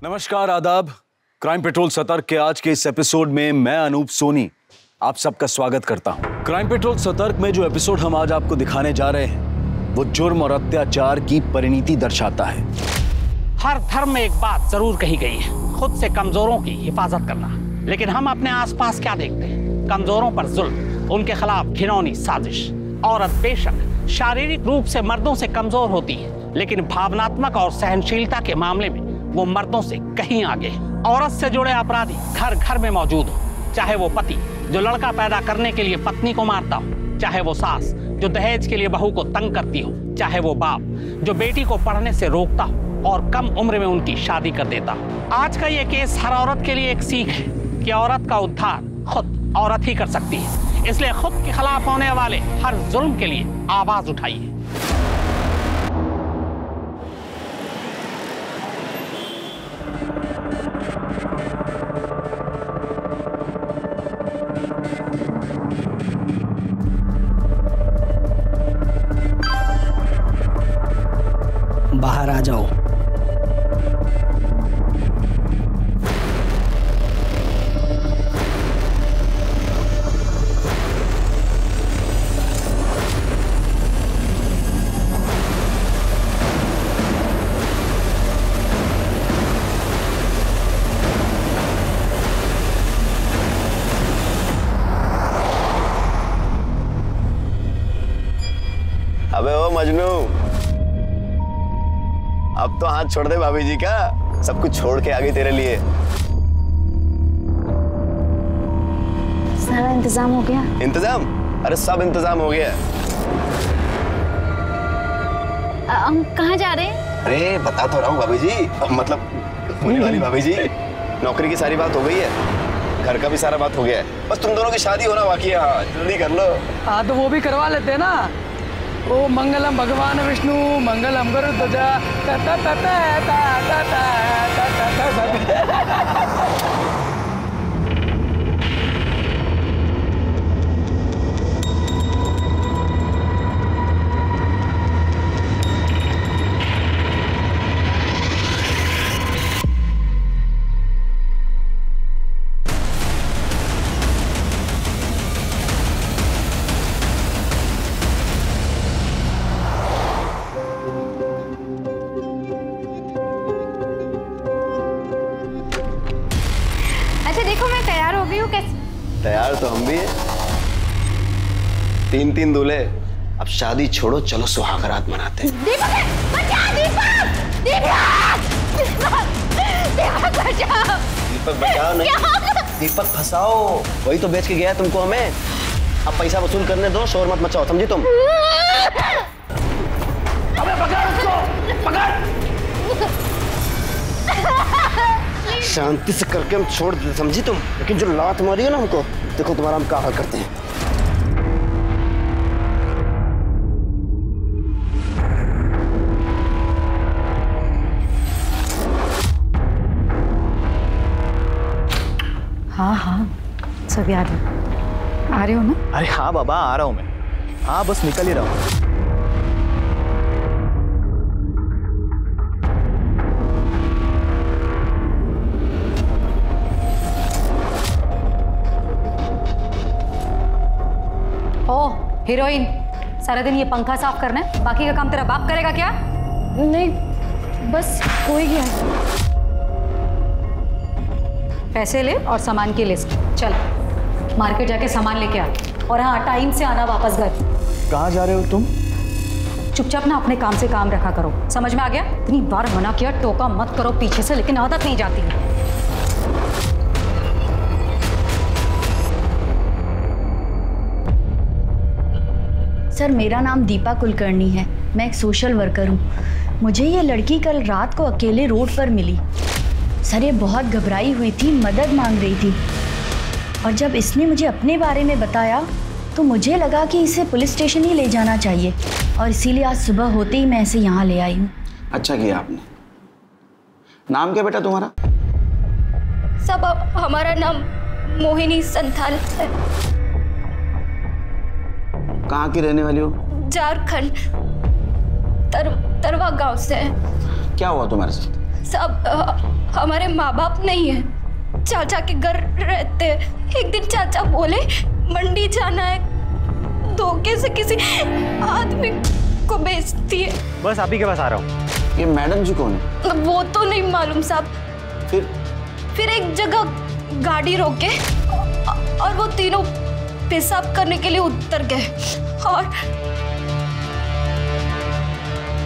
नमस्कार, आदाब। Crime petrol सतर्क के आज के इस एपिसोड में मैं अनूप सोनी आप सबका स्वागत करता हूं। क्राइम पेट्रोल सतर्क में जो एपिसोड हम आज आपको दिखाने जा रहे हैं वो जुर्म और अत्याचार की परिणति दर्शाता है। हर धर्म में एक बात जरूर कही गई है, खुद से कमजोरों की हिफाजत करना। लेकिन हम अपने आसपास क्या देखते हैं? कमजोरों पर जुल्म, उनके खिलाफ घिनौनी साजिश। औरत बेशक शारीरिक रूप से मर्दों से कमजोर होती है, लेकिन भावनात्मक और सहनशीलता के मामले में वो मर्दों से कहीं आगे है। औरत से जुड़े अपराधी घर घर में मौजूद हो, चाहे वो पति जो लड़का पैदा करने के लिए पत्नी को मारता हो, चाहे वो सास जो दहेज के लिए बहू को तंग करती हो, चाहे वो बाप जो बेटी को पढ़ने से रोकता हो और कम उम्र में उनकी शादी कर देता हो। आज का ये केस हर औरत के लिए एक सीख है कि औरत का उद्धार खुद औरत ही कर सकती है। इसलिए खुद के खिलाफ होने वाले हर जुल्म के लिए आवाज उठाइए। बाहर आ जाओ। अबे ओ मजनू, अब तो हाथ छोड़ दे भाभी जी का। सब कुछ छोड़ के आ गई तेरे लिए। सारा इंतजाम हो गया? इंतजाम? अरे सब इंतजाम हो गया। हम कहाँ जा रहे हैं? अरे बता तो रहा हूँ भाभी जी, मतलब होने वाली भाभी जी। नौकरी की सारी बात हो गई है, घर का भी सारा बात हो गया है, बस तुम दोनों की शादी होना बाकी है। हाँ जल्दी कर लो। हाँ तो वो भी करवा लेते हैं ना। ओ मंगलम भगवान विष्णु मंगलम गरुड़ध्वजा। देखो मैं तैयार हो गई हूँ। कैसे? तैयार तो हम भी हैं। 3-3 दूल्हे। अब शादी छोड़ो, चलो सुहाग रात मनाते हैं। दीपक बचा! दीपक! दीपक बचाओ! दीपक बचाओ नहीं, दीपक फंसाओ। वही तो बेच के गया तुमको हमें। अब पैसा वसूल करने दो, शोर मत मचाओ, समझी तुम? अबे पकड़ उसको, पकड़! शांति से करके हम छोड़ दे, समझी तुम? लेकिन जो लात मारी है ना हमको, देखो तुम्हारा हम क्या हाल करते हैं। हाँ हाँ सब याद है। आ रहे हो ना? अरे हाँ बाबा, आ रहा हूँ मैं। हाँ बस निकल ही रहा हूँ। हीरोइन, सारा दिन ये पंखा साफ करना है, बाकी का काम तेरा बाप करेगा क्या? नहीं, बस हो ही गया। पैसे ले और सामान की लिस्ट। चल मार्केट जाके सामान लेके आ, और हाँ टाइम से आना वापस घर। कहाँ जा रहे हो तुम? चुपचाप ना अपने काम से काम रखा करो, समझ में आ गया? इतनी बार मना किया, टोका मत करो पीछे से, लेकिन आदत नहीं जाती है। सर मेरा नाम दीपा कुलकर्णी है, मैं एक सोशल वर्कर हूँ। मुझे ये लड़की कल रात को अकेले रोड पर मिली। सर ये बहुत घबराई हुई थी, मदद मांग रही थी, और जब इसने मुझे अपने बारे में बताया तो मुझे लगा कि इसे पुलिस स्टेशन ही ले जाना चाहिए, और इसीलिए आज सुबह होते ही मैं इसे यहाँ ले आई हूँ। अच्छा किया आपने। नाम क्या बेटा तुम्हारा? सब हमारा नाम मोहिनी संथाल है। कहाँ की रहने वाली हो? झारखंड, तरवा गांव से है। क्या हुआ तुम्हारे साथ? सब हमारे माँ बाप नहीं है, चाचा के घर रहते हैं। एक दिन चाचा बोले मंडी जाना है, धोखे से किसी आदमी को बेचती है। बस आप ही के पास आ रहा हूँ। ये मैडम जी कौन है? वो तो नहीं मालूम साहब। फिर एक जगह गाड़ी रोके और वो तीनों पेशाब करने के लिए उतर गए और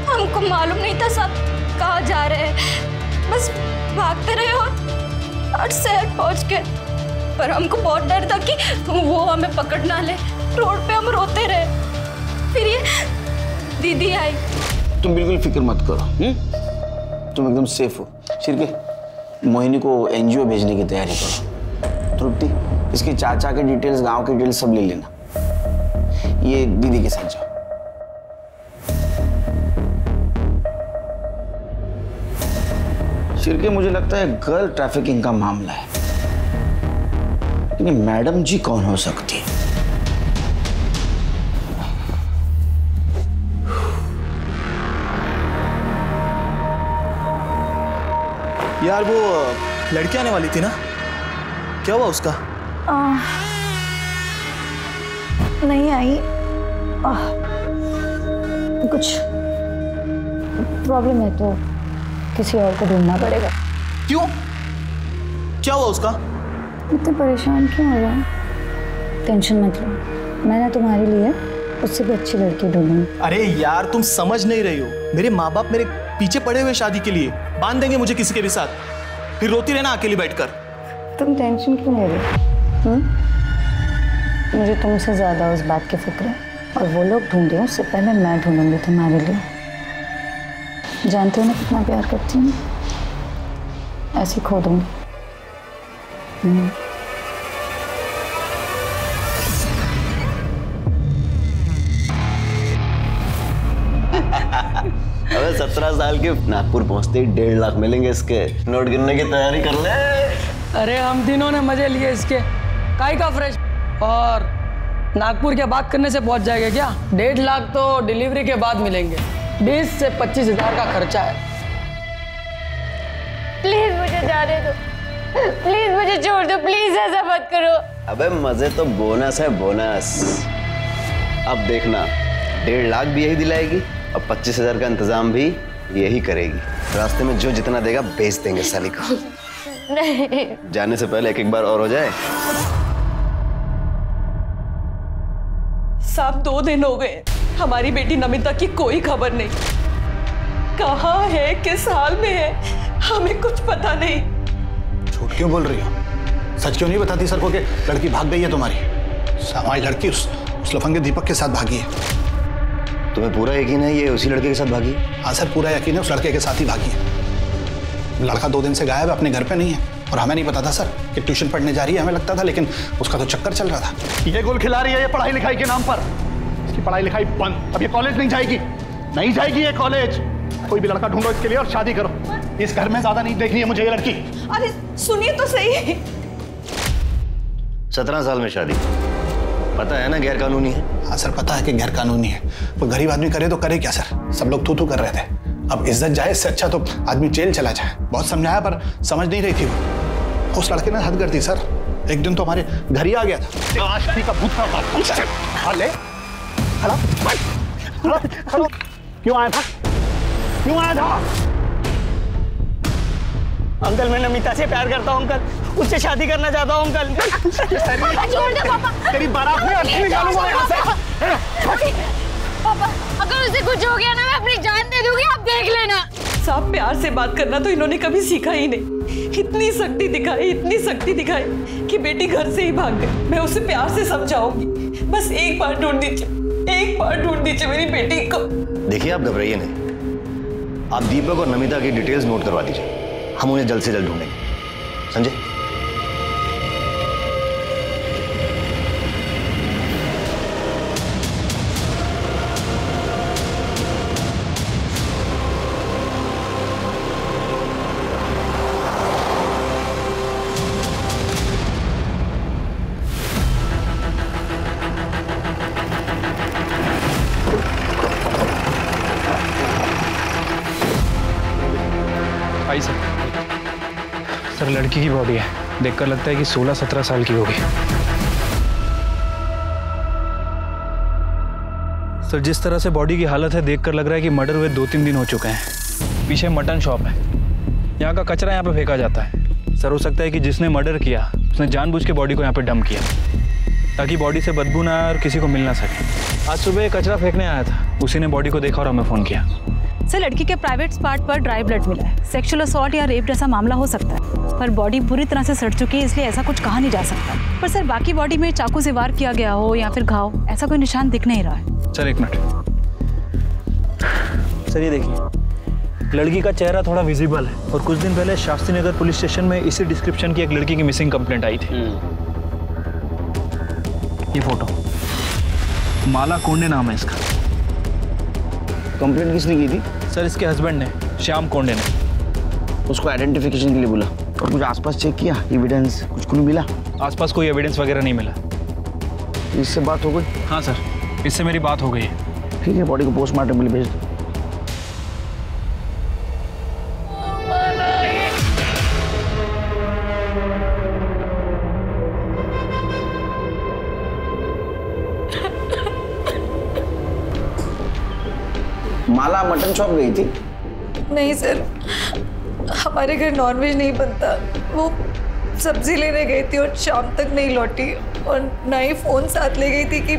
हमको मालूम नहीं था साहब कहाँ जा रहे हैं। बस भागते रहे और शहर पहुंच गए, पर हमको बहुत डर था कि वो हमें पकड़ ना ले। रोड पे हम रोते रहे। फिर ये दीदी आई। तुम बिल्कुल फिक्र मत करो, तुम एकदम सेफ हो। शिरके, मोहिनी को एनजीओ भेजने की तैयारी करो। तृप्ति, इसके चाचा के डिटेल्स, गांव के डिटेल्स सब ले लेना। ये दीदी के साथ जाओ। शिरके, मुझे लगता है गर्ल ट्रैफिकिंग का मामला है, लेकिन मैडम जी कौन हो सकती है? यार वो लड़की आने वाली थी ना, क्या हुआ उसका? नहीं आई। कुछ प्रॉब्लम है तो किसी और को ढूंढना पड़ेगा। क्यों? क्या हुआ उसका? इतने परेशान क्यों हो रहे हैं? टेंशन मत लो, मैंने तुम्हारे लिए उससे भी अच्छी लड़की ढूंढूंगी। अरे यार, तुम समझ नहीं रही हो। मेरे माँ बाप मेरे पीछे पड़े हुए शादी के लिए, बांध देंगे मुझे किसी के भी साथ, फिर रोती रहना अकेली बैठकर। तुम टेंशन क्यों ले रहे हो? मुझे तुमसे ज्यादा उस बात की फिक्र है, और वो लोग ढूंढे उससे पहले मैं ढूंढूंगी तुम्हारे लिए। जानते हो ना कितना प्यार करती हूँ, ऐसे खो दूंगी। अबे 17 साल के नागपुर पहुंचते ही 1.5 लाख मिलेंगे इसके। नोट गिनने की तैयारी कर ले। अरे हम तीनों ने मजे लिए इसके, काई का फ्रेश। और नागपुर के बात करने से पहुंच जाएगा क्या? 1.5 लाख तो डिलीवरी के बाद मिलेंगे। 20 से 25 हजार का खर्चा है। प्लीज मुझे जाने दो, प्लीज मुझे छोड़ दो, प्लीज ऐसा मत करो। अबे मजे तो बोनस है, बोनस। अब देखना, 1.5 लाख भी यही दिलाएगी और 25,000 का इंतजाम भी यही करेगी। रास्ते में जो जितना देगा बेच देंगे साली को। नहीं। जाने से पहले एक बार और हो जाए। साहब 2 दिन हो गए, हमारी बेटी नमिता की कोई खबर नहीं। कहाँ है, किस हाल में है, हमें कुछ पता नहीं। झूठ क्यों बोल रही हो? सच क्यों नहीं बताती सर को कि लड़की भाग गई है तुम्हारी? हमारी लड़की उस लफंगे दीपक के साथ भागी है। तुम्हें पूरा यकीन है ये उसी लड़के के साथ भागी? हाँ सर, पूरा यकीन है, उस लड़के के साथ ही भागी है। लड़का 2 दिन से गायब है, अपने घर पे नहीं है। और हमें नहीं पता था सर कि ट्यूशन पढ़ने जा रही है, हमें लगता था, लेकिन उसका तो चक्कर चल रहा था। ये गोल खिला रही है ये पढ़ाई लिखाई के नाम पर। इसकी पढ़ाई लिखाई बंद। अब ये कॉलेज नहीं जाएगी, नहीं जाएगी ये कॉलेज। कोई भी लड़का ढूंढो इसके लिए और शादी करो। इस घर में ज्यादा नहीं देखनी है मुझे ये लड़की। अरे सुनिए तो सही। 17 साल में शादी, पता है ना गैर कानूनी है। हाँ सर, पता है कि गैर कानूनी है, पर गरीब आदमी करे तो करे क्या सर? सब लोग थू कर रहे थे। अब इज्जत जाए, इससे अच्छा तो आदमी जेल चला जाए। बहुत समझाया पर समझ नहीं रही थी वो। उस लड़के ने हद कर दी सर। एक दिन तो हमारे घर ही आ गया था। आशिकी का भूत क्यों आया था? क्यों आया था? अंकल, मैं नमिता से प्यार करता हूँ अंकल, उससे शादी करना चाहता हूँ अंकल। छोड़ दे पापा। तेरी बारात में अर्थी निकालूंगा यहाँ से। पापा, अगर उसे कुछ हो गया ना, मैं अपनी जान दे दूंगी, आप देख लेना। साहब प्यार से बात करना तो इन्होंने कभी सीखा ही नहीं। इतनी सख्ती दिखाई, इतनी सख्ती दिखाई कि बेटी घर से ही भाग गई। मैं उसे प्यार से समझाऊंगी, बस एक बार ढूंढ दीजिए, एक बार ढूंढ दीजिए मेरी बेटी को। देखिए आप घबराइए नहीं, आप दीपक और नमिता की डिटेल्स नोट करवा दीजिए, हम उन्हें जल्द से जल्द ढूंढेंगे। समझे? आई सर। सर लड़की की बॉडी है, देखकर लगता है कि 16-17 साल की होगी। सर जिस तरह से बॉडी की हालत है देखकर लग रहा है कि मर्डर हुए 2-3 दिन हो चुके हैं। पीछे मटन शॉप है, यहाँ का कचरा यहाँ पे फेंका जाता है। सर हो सकता है कि जिसने मर्डर किया उसने जानबूझ के बॉडी को यहाँ पे डंप किया ताकि बॉडी से बदबू ना आए और किसी को मिल ना सके। आज सुबह कचरा फेंकने आया था, उसी ने बॉडी को देखा और हमें फ़ोन किया। सर लड़की के प्राइवेट पार्ट पर ड्राई ब्लड मिला है। सेक्सुअल असॉल्ट या रेप जैसा मामला हो सकता है, पर बॉडी बुरी तरह से सड़ चुकी है, इसलिए ऐसा कुछ कहा नहीं जा सकता। पर सर बाकी बॉडी में चाकू से वार किया गया हो या फिर घाव, ऐसा कोई निशान दिख नहीं रहा है। सर एक मिनट। सर ये देखिए, लड़की का चेहरा थोड़ा विजिबल है और कुछ दिन पहले शास्त्री नगर पुलिस स्टेशन में इसी डिस्क्रिप्शन की एक लड़की की मिसिंग कंप्लेंट आई थी। ये फोटो, माला कोंडे नाम है इसका। कंप्लेंट किसने की थी? सर इसके हस्बैंड ने, श्याम कोंडे ने। उसको आइडेंटिफिकेशन के लिए बोला और कुछ आसपास चेक किया, एविडेंस कुछ क्लू मिला? आसपास कोई एविडेंस वगैरह नहीं मिला। इससे बात हो गई? हाँ सर, इससे मेरी बात हो गई है। ठीक है, बॉडी को पोस्टमार्टम के लिए भेज दो। माला मटन शॉप गई थी? नहीं सर, हमारे घर नॉनवेज नहीं बनता। वो सब्जी लेने गई थी और शाम तक नहीं लौटी, और ना ही फोन साथ ले गई थी कि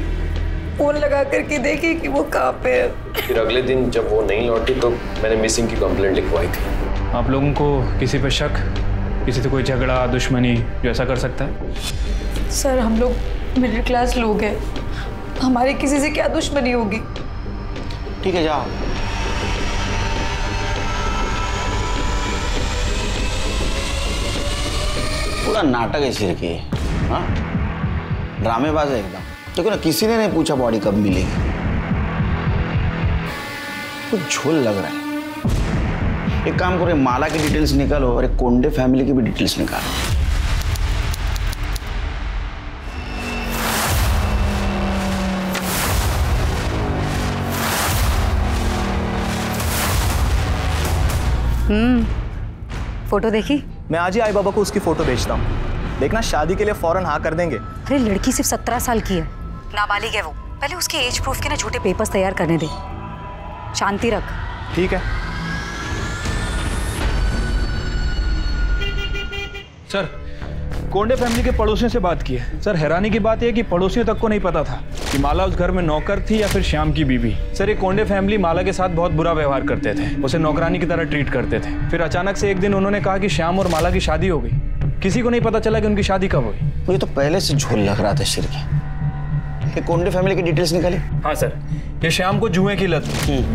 फोन लगा करके देखी कि वो कहाँ पे है। फिर अगले दिन जब वो नहीं लौटी तो मैंने मिसिंग की कंप्लेंट लिखवाई थी। आप लोगों को किसी पे शक, किसी से कोई झगड़ा, दुश्मनी जो ऐसा कर सकता है? सर हम लोग मिडिल क्लास लोग हैं, हमारी किसी से क्या दुश्मनी होगी। ठीक है जाओ। पूरा नाटक है सिर के, हाँ ड्रामेबाज है एकदम। देखो ना, किसी ने नहीं पूछा बॉडी कब मिलेगी। कुछ झोल लग रहा है। एक काम करो, माला की डिटेल्स निकालो और एक कोंडे फैमिली की भी डिटेल्स निकालो। फोटो देखी? मैं आज ही आई बाबा को उसकी फोटो भेजता हूँ, देखना शादी के लिए फौरन हाँ कर देंगे। अरे लड़की सिर्फ 17 साल की है, नाबालिग है वो। पहले उसके एज प्रूफ के ना झूठे पेपर्स तैयार करने दे। शांति रख। ठीक है सर, कोंडे फैमिली के पड़ोसियों से बात की है। सर हैरानी की बात यह कि पड़ोसियों तक को नहीं पता था कि माला उस घर में नौकर थी या फिर श्याम की बीवी। सर ये कोंडे फैमिली माला के साथ बहुत बुरा व्यवहार करते थे, उसे नौकरानी की तरह ट्रीट करते थे। फिर अचानक से एक दिन उन्होंने कहा कि श्याम और माला की शादी हो गई। किसी को नहीं पता चला कि उनकी शादी कब हुई। मुझे तो पहले से झोल लग रहा था शिर की। ये कोंडे फैमिली की डिटेल्स निकाली? हाँ सर, ये श्याम को जुए की लत,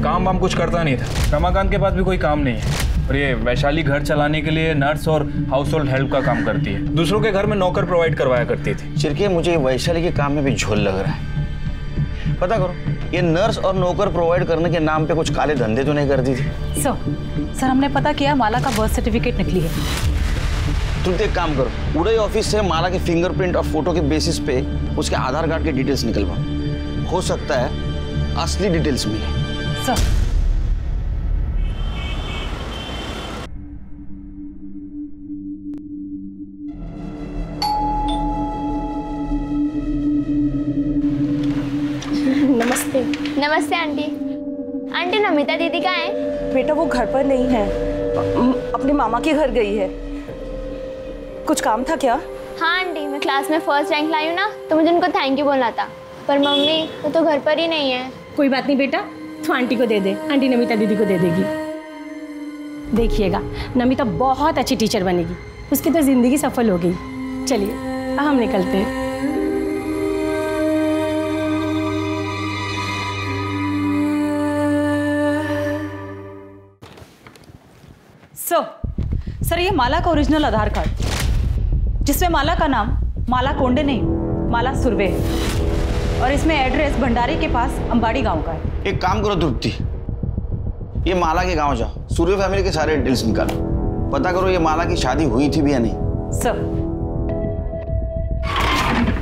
काम वाम कुछ करता नहीं था। रमाकांत के पास भी कोई काम नहीं है और ये वैशाली घर चलाने के लिए नर्स और हाउस होल्ड हेल्प का काम करती है। दूसरों के घर में नौकर प्रोवाइड करवाया करती थी। चिरके मुझे वैशाली के काम में भी झोल लग रहा है। पता करो, ये नर्स और नौकर प्रोवाइड करने के नाम पे कुछ काले धंधे तो नहीं करती थी? सर हमने पता किया, माला का बर्थ सर्टिफिकेट निकली है। तुम एक काम करो, उड़ई ऑफिस से माला के फिंगरप्रिंट और फोटो के बेसिस पे उसके आधार कार्ड के डिटेल्स निकलवाओ। हो सकता है असली डिटेल्स मिले। सर नमस्ते। नमस्ते आंटी। आंटी नमिता दीदी कहाँ है? बेटा वो घर पर नहीं है, अपने मामा के घर गई है। कुछ काम था क्या? हाँ आंटी, मैं क्लास में फर्स्ट रैंक लाई हूँ ना, तो मुझे उनको थैंक यू बोलना था। पर मम्मी वो तो घर पर ही नहीं है। कोई बात नहीं बेटा, तो आंटी को दे दे, आंटी नमिता दीदी को दे देगी। देखिएगा नमिता बहुत अच्छी टीचर बनेगी, उसकी तो जिंदगी सफल हो गई। चलिए हम निकलते हैं। सर ये माला का ओरिजिनल आधार कार्ड, जिसमें माला का नाम माला कोंडे नहीं, माला सुर्वे है, और इसमें एड्रेस भंडारी के पास अंबाड़ी गांव का है। एक काम करो तृप्ति, ये माला के गांव जाओ, सूर्य फैमिली के सारे डिटेल्स निकालो, पता करो ये माला की शादी हुई थी भी या नहीं।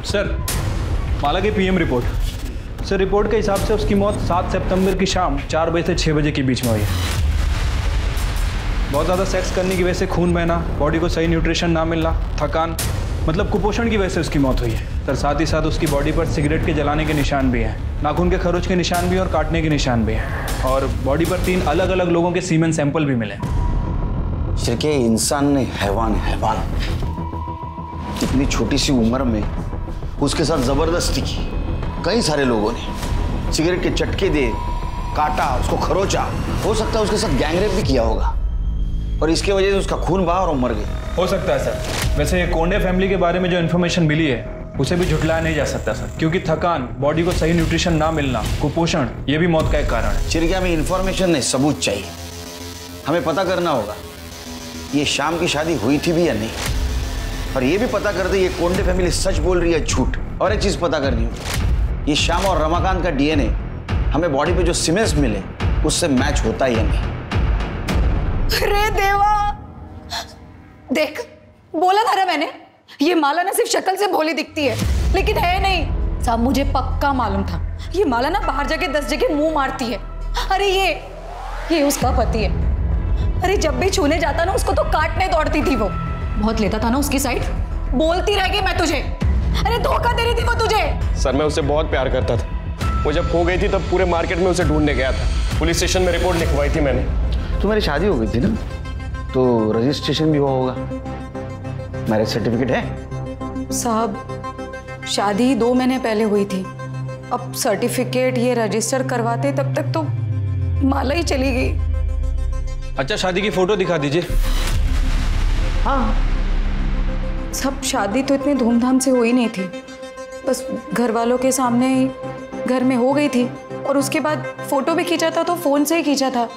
सर माला की पीएम रिपोर्ट। सर रिपोर्ट के हिसाब से उसकी मौत 7 सितंबर की शाम 4 बजे से 6 बजे के बीच में हुई है। बहुत ज़्यादा सेक्स करने की वजह से खून बहना, बॉडी को सही न्यूट्रिशन ना मिलना, थकान, मतलब कुपोषण की वजह से उसकी मौत हुई है सर। साथ ही साथ उसकी बॉडी पर सिगरेट के जलाने के निशान भी हैं, नाखून के खरोच के निशान भी और काटने के निशान भी हैं, और बॉडी पर 3 अलग अलग लोगों के सीमेन सैंपल भी मिले। शिरके, इंसान ने हैवान इतनी छोटी सी उम्र में उसके साथ जबरदस्ती की। कई सारे लोगों ने सिगरेट के चटके दे, काटा, उसको खरोचा। हो सकता है उसके साथ गैंगरेप भी किया होगा और इसके वजह से उसका खून बहा और मर गया। हो सकता है सर। वैसे ये कोंडे फैमिली के बारे में जो इन्फॉर्मेशन मिली है उसे भी झुठलाया नहीं जा सकता सर, क्योंकि थकान, बॉडी को सही न्यूट्रिशन ना मिलना, कुपोषण, ये भी मौत का एक कारण है। चिरकिया, हमें इन्फॉर्मेशन नहीं, सबूत चाहिए। हमें पता करना होगा ये शाम की शादी हुई थी भी या नहीं, और ये भी पता कर दे ये कोंडे फैमिली सच बोल रही है झूठ। और एक चीज पता करनी हो, ये श्याम और रमाकांत का डीएनए हमें बॉडी पे जो सीमेंस मिले उससे मैच होता ही नहीं। अरे देवा, देख, बोला था ना मैंने, ये माला ना सिर्फ शक्ल से भोली दिखती है लेकिन है नहीं। साहब, मुझे पक्का मालूम था ये माला ना बाहर जाके 10 जगह मुंह मारती है। अरे ये उसका पति है। अरे जब भी छूने जाता ना उसको तो काटने दौड़ती थी वो। बहुत लेता था ना उसकी साइड, बोलती रह गई मैं तुझे। अरे धोखा दे रही थी वो तुझे। सर, मैं उससे बहुत प्यार करता था। वो जब खो गई थी तब पूरे मार्केट में उसे ढूंढने गया था। पुलिस स्टेशन में रिपोर्ट लिखवाई थी मैंने। तुम्हारी शादी हो गई थी ना, तो रजिस्ट्रेशन भी हुआ होगा, मैरिज सर्टिफिकेट है? साहब, शादी 2 महीने पहले हुई थी। अब सर्टिफिकेट ये रजिस्टर करवाते तब तक तो माला ही चली गई। अच्छा, शादी की फोटो दिखा दीजिए। हाँ, सब शादी तो इतनी धूमधाम से हुई नहीं थी, बस घर वालों के सामने ही घर में हो गई थी। और उसके बाद फोटो भी खींचा था तो फोन से ही खींचा था,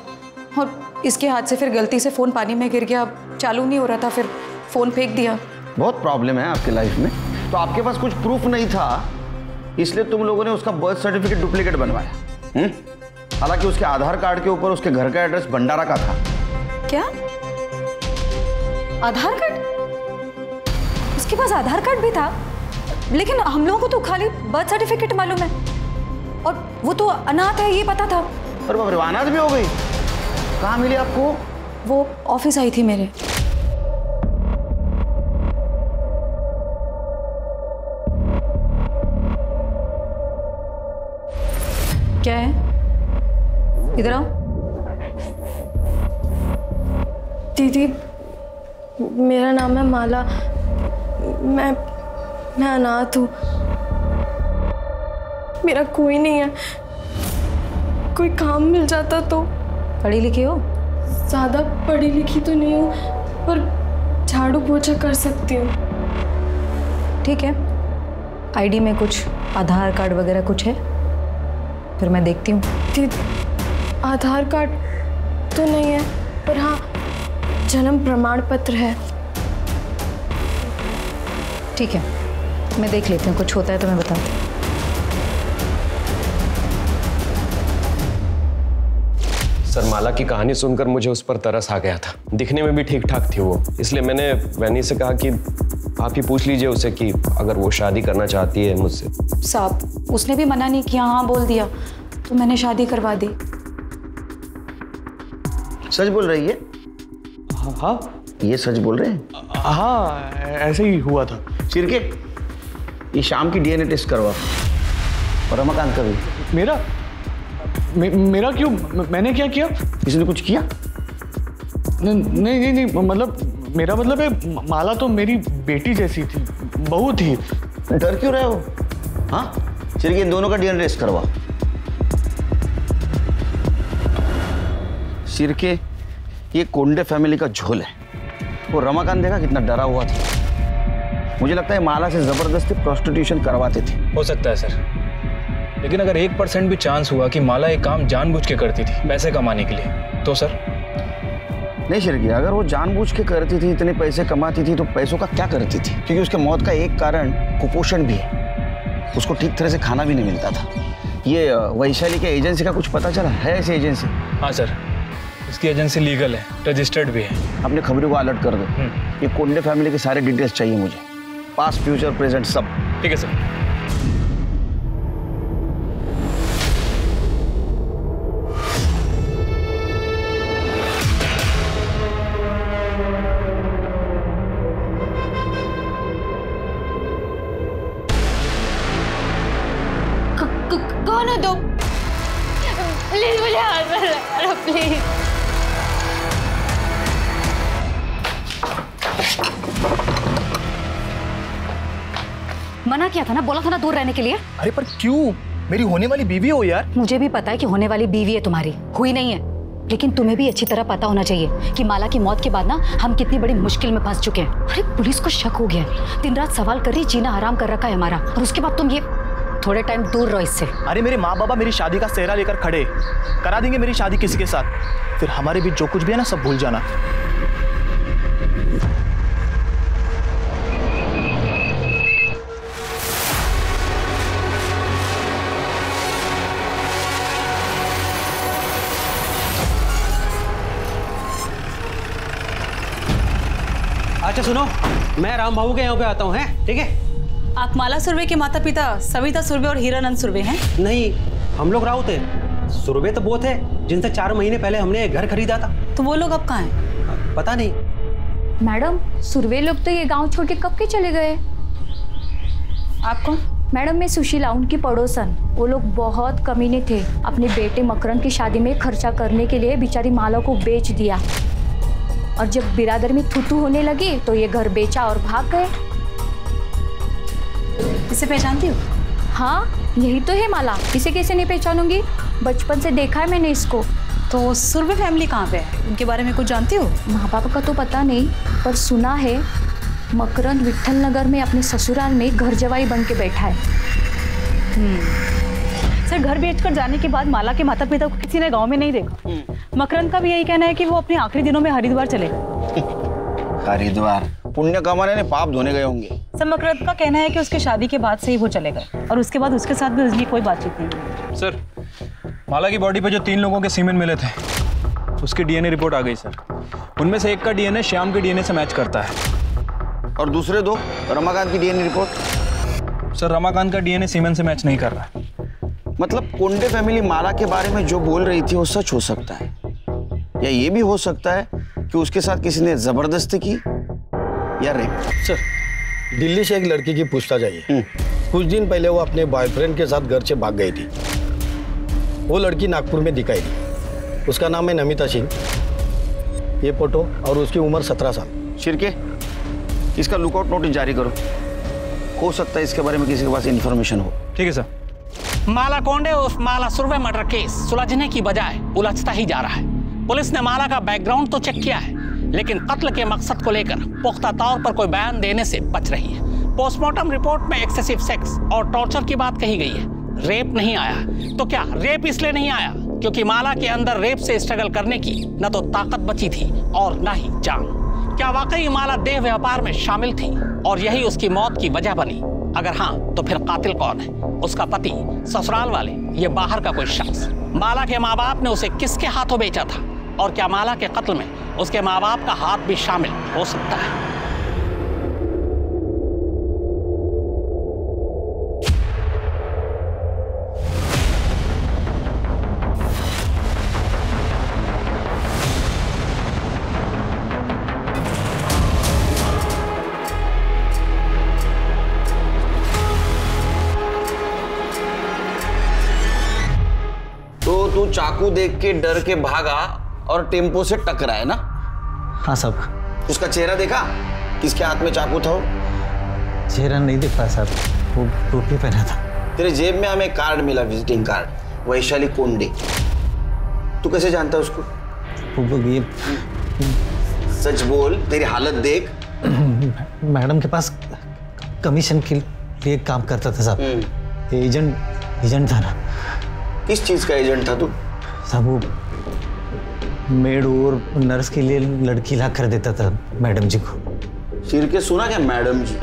और इसके हाथ से फिर गलती से फोन पानी में गिर गया, चालू नहीं हो रहा था, फिर फोन फेंक दिया। बहुत प्रॉब्लम है आपके लाइफ में। तो आपके पास कुछ प्रूफ नहीं था, इसलिए तुम लोगों ने उसका बर्थ सर्टिफिकेट डुप्लीकेट बनवाया। हालांकि उसके आधार कार्ड के ऊपर उसके घर का एड्रेस भंडारा का था। क्या आधार कार्ड? उसके पास आधार कार्ड भी था, लेकिन हम लोगों को तो खाली बर्थ सर्टिफिकेट मालूम है, और वो तो अनाथ है ये पता था। और बाप रे, अनाथ भी हो गई? कहाँ मिली आपको? वो ऑफिस आई थी मेरे। क्या है? इधर आओ। दीदी, मेरा नाम है माला। मैं अनाथ हूँ, मेरा कोई नहीं है। कोई काम मिल जाता तो। पढ़ी लिखी हो? ज़्यादा पढ़ी लिखी तो नहीं हूँ, पर झाड़ू पोछा कर सकती हूँ। ठीक है, आईडी में कुछ आधार कार्ड वगैरह कुछ है? फिर मैं देखती हूँ। आधार कार्ड तो नहीं है, पर हाँ जन्म प्रमाण पत्र है। ठीक है, मैं देख लेती हूँ, कुछ होता है तो मैं बताती हूँ। सर, माला की कहानी सुनकर मुझे उस पर तरस आ गया था। दिखने में भी ठीक ठाक थी वो, इसलिए मैंने वैनी से कहा कि आप ही पूछ लीजिए उसे कि अगर वो शादी करना चाहती है मुझसे। साहब, उसने भी मना नहीं किया, हाँ बोल दिया, तो मैंने शादी करवा दी। सच बोल रही है? हाँ, ये सच बोल रहे हैं? हाँ, ऐसे ही हुआ था। चिरके, ये शाम की डीएनए टेस्ट करवा, और रमाकांत का भी। मेरा क्यों? मैंने क्या किया? इसने कुछ किया? नहीं, मतलब मेरा मतलब है, माला तो मेरी बेटी जैसी थी, बहू थी। डर क्यों रहे हो? हाँ, चिरके, इन दोनों का डीएनए टेस्ट करवा। चिरके, ये कोंडे फैमिली का झोल है। वो रमाकांत देखा कितना डरा हुआ था। मुझे लगता है माला से जबरदस्ती प्रोस्टिट्यूशन करवाते थे। हो सकता है सर, लेकिन अगर 1% भी चांस हुआ कि माला एक काम जानबूझ के करती थी पैसे कमाने के लिए, तो सर? नहीं शिरकी, अगर वो जानबूझ के करती थी, इतने पैसे कमाती थी, तो पैसों का क्या करती थी? क्योंकि उसके मौत का एक कारण कुपोषण भी है। उसको ठीक तरह से खाना भी नहीं मिलता था। ये वैशाली के एजेंसी का कुछ पता चला है? ऐसी एजेंसी? हाँ सर, उसकी एजेंसी लीगल है, रजिस्टर्ड भी है। अपने खबरों को अलर्ट कर दो। ये कोंडे फैमिली के सारे डिटेल्स चाहिए मुझे, पास्ट, फ्यूचर, प्रेजेंट, सब। ठीक है सर। ना दो, प्लीज मुझे हाथ में लगा, प्लीज। मना किया था ना, बोला था ना दूर रहने के लिए। अरे पर क्यों? मेरी होने वाली बीवी हो यार। मुझे भी पता है कि होने वाली बीवी है तुम्हारी, हुई नहीं है, लेकिन तुम्हें भी अच्छी तरह पता होना चाहिए कि माला की मौत के बाद ना हम कितनी बड़ी मुश्किल में फंस चुके हैं। अरे पुलिस को शक हो गया है, दिन रात सवाल कर रही, जीना हराम कर रखा है हमारा, और उसके बाद तुम ये थोड़े टाइम दूर रहो इससे। अरे मेरे माँ बाबा मेरी शादी का सेहरा लेकर खड़े, करा देंगे मेरी शादी किसी के साथ, फिर हमारे बीच जो कुछ भी है ना सब भूल जाना। अच्छा सुनो, मैं राम बाबू के यहाँ पे आता हूँ, हैं? ठीक है? आप माला सुरवे के माता पिता सविता सुरवे और हीरानंद सुरवे हैं? नहीं, हम लोग राउत हैं। सुरवे तो वो थे जिनसे 4 महीने पहले हमने घर खरीदा था। तो वो लोग अब कहाँ हैं? पता नहीं। मैडम, सुरवे लोग तो ये गांव छोड़ के कब के चले गए? आप कौन? मैडम, मैं सुशीला, उनकी पड़ोसन। वो लोग बहुत कमीने थे, अपने बेटे मकरंद की शादी में खर्चा करने के लिए बेचारी माला को बेच दिया, और जब बिरादर में थूथू होने लगी तो ये घर बेचा और भाग गए। इसे पहचानती हो? हाँ, यही तो है माला, इसे कैसे नहीं पहचानूंगी, बचपन से देखा है मैंने इसको। तो सुरवे फैमिली कहाँ पे है, उनके बारे में कुछ जानती हो? माँ बाप का तो पता नहीं, पर सुना है मकरंद विट्ठल नगर में अपने ससुराल में घर जवाई बन के बैठा है। सर, घर बेचकर जाने के बाद माला के माता पिता को किसी ने गांव में नहीं देखा। मकरंद का भी यही कहना है कि वो अपने आखिरी दिनों में हरिद्वार चले गए। हरिद्वार पुण्य कमाने ने पाप धोने गए होंगे। सर, मकरंद का कहना है कि उसकी शादी के बाद से ही वो चले गए, और उसके बाद उसके साथ भी उसकी कोई बातचीत नहीं। सर, माला की बॉडी पे जो 3 लोगों के सीमेन मिले थे, उसकी डीएनए रिपोर्ट आ गई सर। उनमें से एक का डीएनए श्याम के डीएनए से मैच करता है। और दूसरे 2 रमाकांत की डीएनए रिपोर्ट? सर, रमाकांत का डीएनए सीमेन से मैच नहीं कर रहा है। मतलब कोंडे फैमिली माला के बारे में जो बोल रही थी वो सच हो सकता है, या ये भी हो सकता है कि उसके साथ किसी ने जबरदस्ती की या रेप। सर, दिल्ली से एक लड़की की पूछताछ आई है। कुछ दिन पहले वो अपने बॉयफ्रेंड के साथ घर से भाग गई थी। वो लड़की नागपुर में दिखाई दी। उसका नाम है नमिता सिंह। ये फोटो, और उसकी उम्र 17 साल। शिरके, इसका लुकआउट नोटिस जारी करो, हो सकता है इसके बारे में किसी के पास इंफॉर्मेशन हो। ठीक है सर। माला कोंडे उस माला सुरवे मर्डर केस सुलझने की बजाय उलझता ही जा रहा है। पुलिस ने माला का बैकग्राउंड तो चेक किया है, लेकिन कत्ल के मकसद को लेकर पुख्ता तौर पर कोई बयान देने से बच रही है। पोस्टमार्टम रिपोर्ट में एक्सेसिव सेक्स और टॉर्चर की बात कही गई है, रेप नहीं आया। तो क्या रेप इसलिए नहीं आया क्योंकि माला के अंदर रेप से स्ट्रगल करने की न तो ताकत बची थी और न ही जान? क्या वाकई माला देह व्यापार में शामिल थी और यही उसकी मौत की वजह बनी? अगर हाँ, तो फिर कातिल कौन है? उसका पति, ससुराल वाले, ये बाहर का कोई शख्स? माला के माँ बाप ने उसे किसके हाथों बेचा था? और क्या माला के कत्ल में उसके माँ बाप का हाथ भी शामिल हो सकता है? तू चाकू देख के डर के भागा और टेम्पो से टकरा है ना? हाँ साहब। उसका चेहरा देखा? किसके हाथ में चाकू था? चेहरा नहीं दिख रहा साहब, वो टोपी पहना था। तेरे जेब में हमें कार्ड मिला, विजिटिंग कार्ड, वैशाली कोंडे। तू कैसे जानता है उसको? ये सच बोल, तेरी हालत देख। मैडम के पास कमीशन के लिए काम करता था साहब। एजेंट था ना। किस चीज का एजेंट था तू? साहब, वो मेड और नर्स के लिए लड़की ला कर देता था मैडम जी को। सिर के सुना क्या मैडम जी?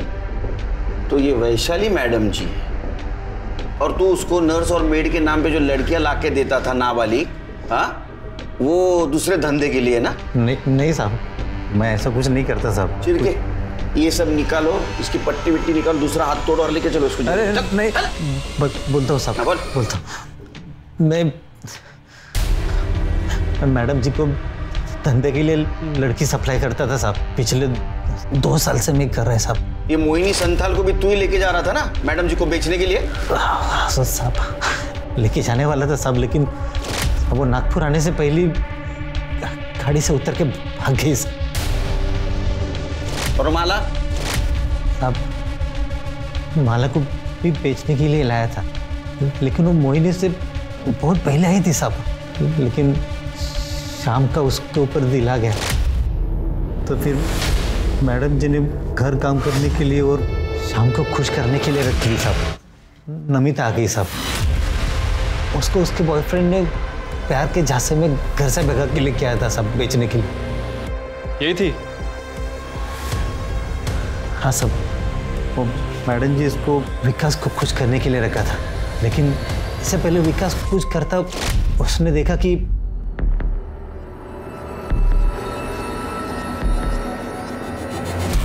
तो ये वैशाली मैडम जी है, और तू उसको नर्स और मेड के नाम पे जो लड़कियां ला के देता था नाबालिग, हाँ, वो दूसरे धंधे के लिए ना? नहीं साहब, मैं ऐसा कुछ नहीं करता साहब। सिर के ये सब निकालो, इसकी पट्टी विट्टी निकालो, दूसरा हाथ तोड़ो और लेके चलो इसको। अरे नहीं, बोलता हूँ साहब, बोलता हूँ। मैं मैडम जी को धंधे के लिए लड़की सप्लाई करता था साहब। पिछले 2 साल से मैं कर रहा है साहब। ये मोहिनी संथाल को भी तू ही लेके जा रहा था ना मैडम जी को बेचने के लिए? साहब, लेके जाने वाला था साहब, लेकिन वो नागपुर आने से पहले गाड़ी से उतर के भाग गई। और माला? साहब माला को भी बेचने के लिए लाया था, लेकिन वो मोहिनी से बहुत पहले आई थी साहब, लेकिन शाम का उसके ऊपर दिल आ गया। तो फिर मैडम जी ने घर काम करने के लिए और शाम को खुश करने के लिए रखी साहब। नमिता आ गई साहब, उसको उसके बॉयफ्रेंड ने प्यार के झांसे में घर से भगा के लेके आया था सब बेचने के लिए। यही थी? हाँ सब, वो मैडम जी इसको विकास को खुश करने के लिए रखा था, लेकिन इससे पहले विकास को कुछ करता उसने देखा कि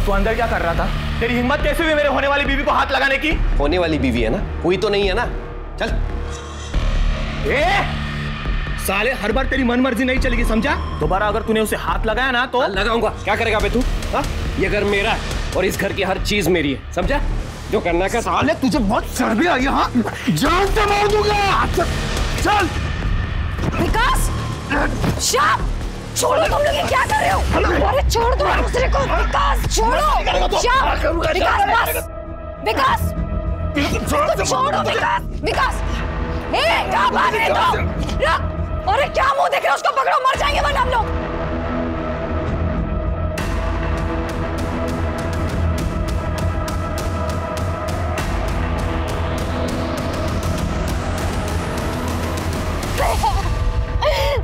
तू अंदर क्या कर रहा था? तेरी हिम्मत कैसे हुई मेरे होने वाली बीवी को हाथ लगाने की? होने वाली बीवी है ना, हुई तो नहीं है ना। चल। साले हर बार तेरी मन मर्जी नहीं चलेगी, समझा? दोबारा अगर तूने उसे हाथ लगाया ना तो लगाऊंगा। क्या करेगा बे तू? ये घर मेरा है और इस घर की हर चीज मेरी है, समझा? जो करना का। साले तुझे बहुत चर्बी आई है, जान से मार दूंगा। चल। विकास, श्याम, छोड़ो, तुम लोग ये क्या कर रहे हो? अरे छोड़ दो दूसरे को। विकास छोड़ो। श्याम, विकास बस। विकास, छोड़ो विकास। विकास, कहाँ भाग रहे हो? रुक। अरे क्या मुंह देख रहे हो? उसको पकड़ो, मर जाएंगे वरना हम लोग।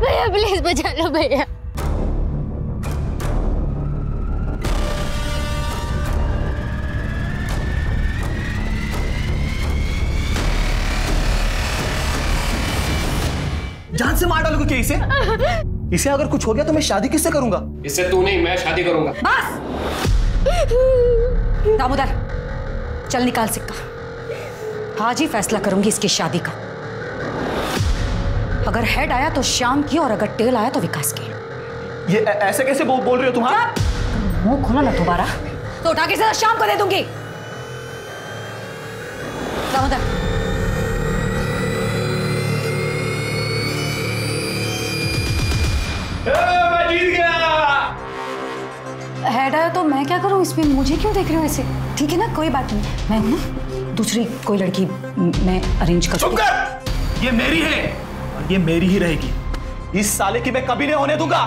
भैया प्लीज बचा लो भैया। जान से मार डालोगे क्या इसे? इसे अगर कुछ हो गया तो मैं शादी किससे करूंगा? इससे तू नहीं, मैं शादी करूंगा। बस दामोदर, चल निकाल सिक्का। आज ही फैसला करूंगी इसकी शादी का। अगर हेड आया तो श्याम की और अगर टेल आया तो विकास की। ये ऐसे कैसे बोल रहे हो तुम? मुंह खोला ना दोबारा तो उठा के सीधा श्याम को दे दूंगी। दामोदर, मैं जीत गया। हेड आया तो मैं क्या करूं इसमें? मुझे क्यों देख रहे हो ऐसे? ठीक है ना, कोई बात नहीं, मैं हूं ना, दूसरी कोई लड़की मैं अरेंज कर। चुप कर, ये मेरी है और ये मेरी ही रहेगी। इस साले की मैं कभी नहीं होने दूंगा।